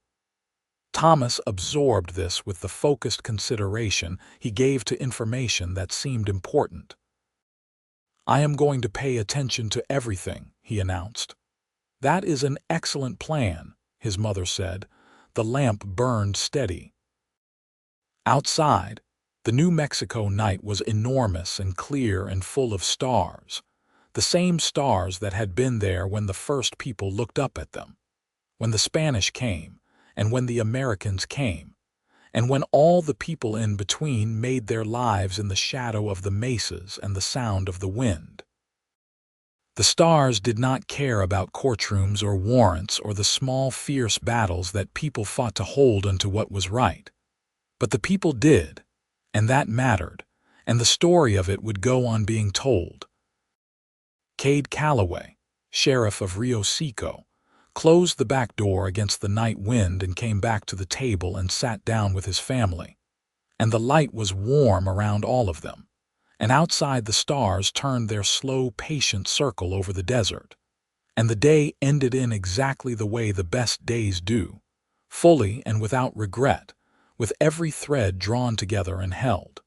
Thomas absorbed this with the focused consideration he gave to information that seemed important. "I am going to pay attention to everything," he announced. "That is an excellent plan," his mother said. The lamp burned steady. Outside, the New Mexico night was enormous and clear and full of stars, the same stars that had been there when the first people looked up at them, when the Spanish came, and when the Americans came, and when all the people in between made their lives in the shadow of the mesas and the sound of the wind. The stars did not care about courtrooms or warrants or the small, fierce battles that people fought to hold onto what was right. But the people did, and that mattered, and the story of it would go on being told. Cade Calloway, sheriff of Rio Seco, closed the back door against the night wind and came back to the table and sat down with his family. And the light was warm around all of them, and outside the stars turned their slow, patient circle over the desert. And the day ended in exactly the way the best days do, fully and without regret, with every thread drawn together and held.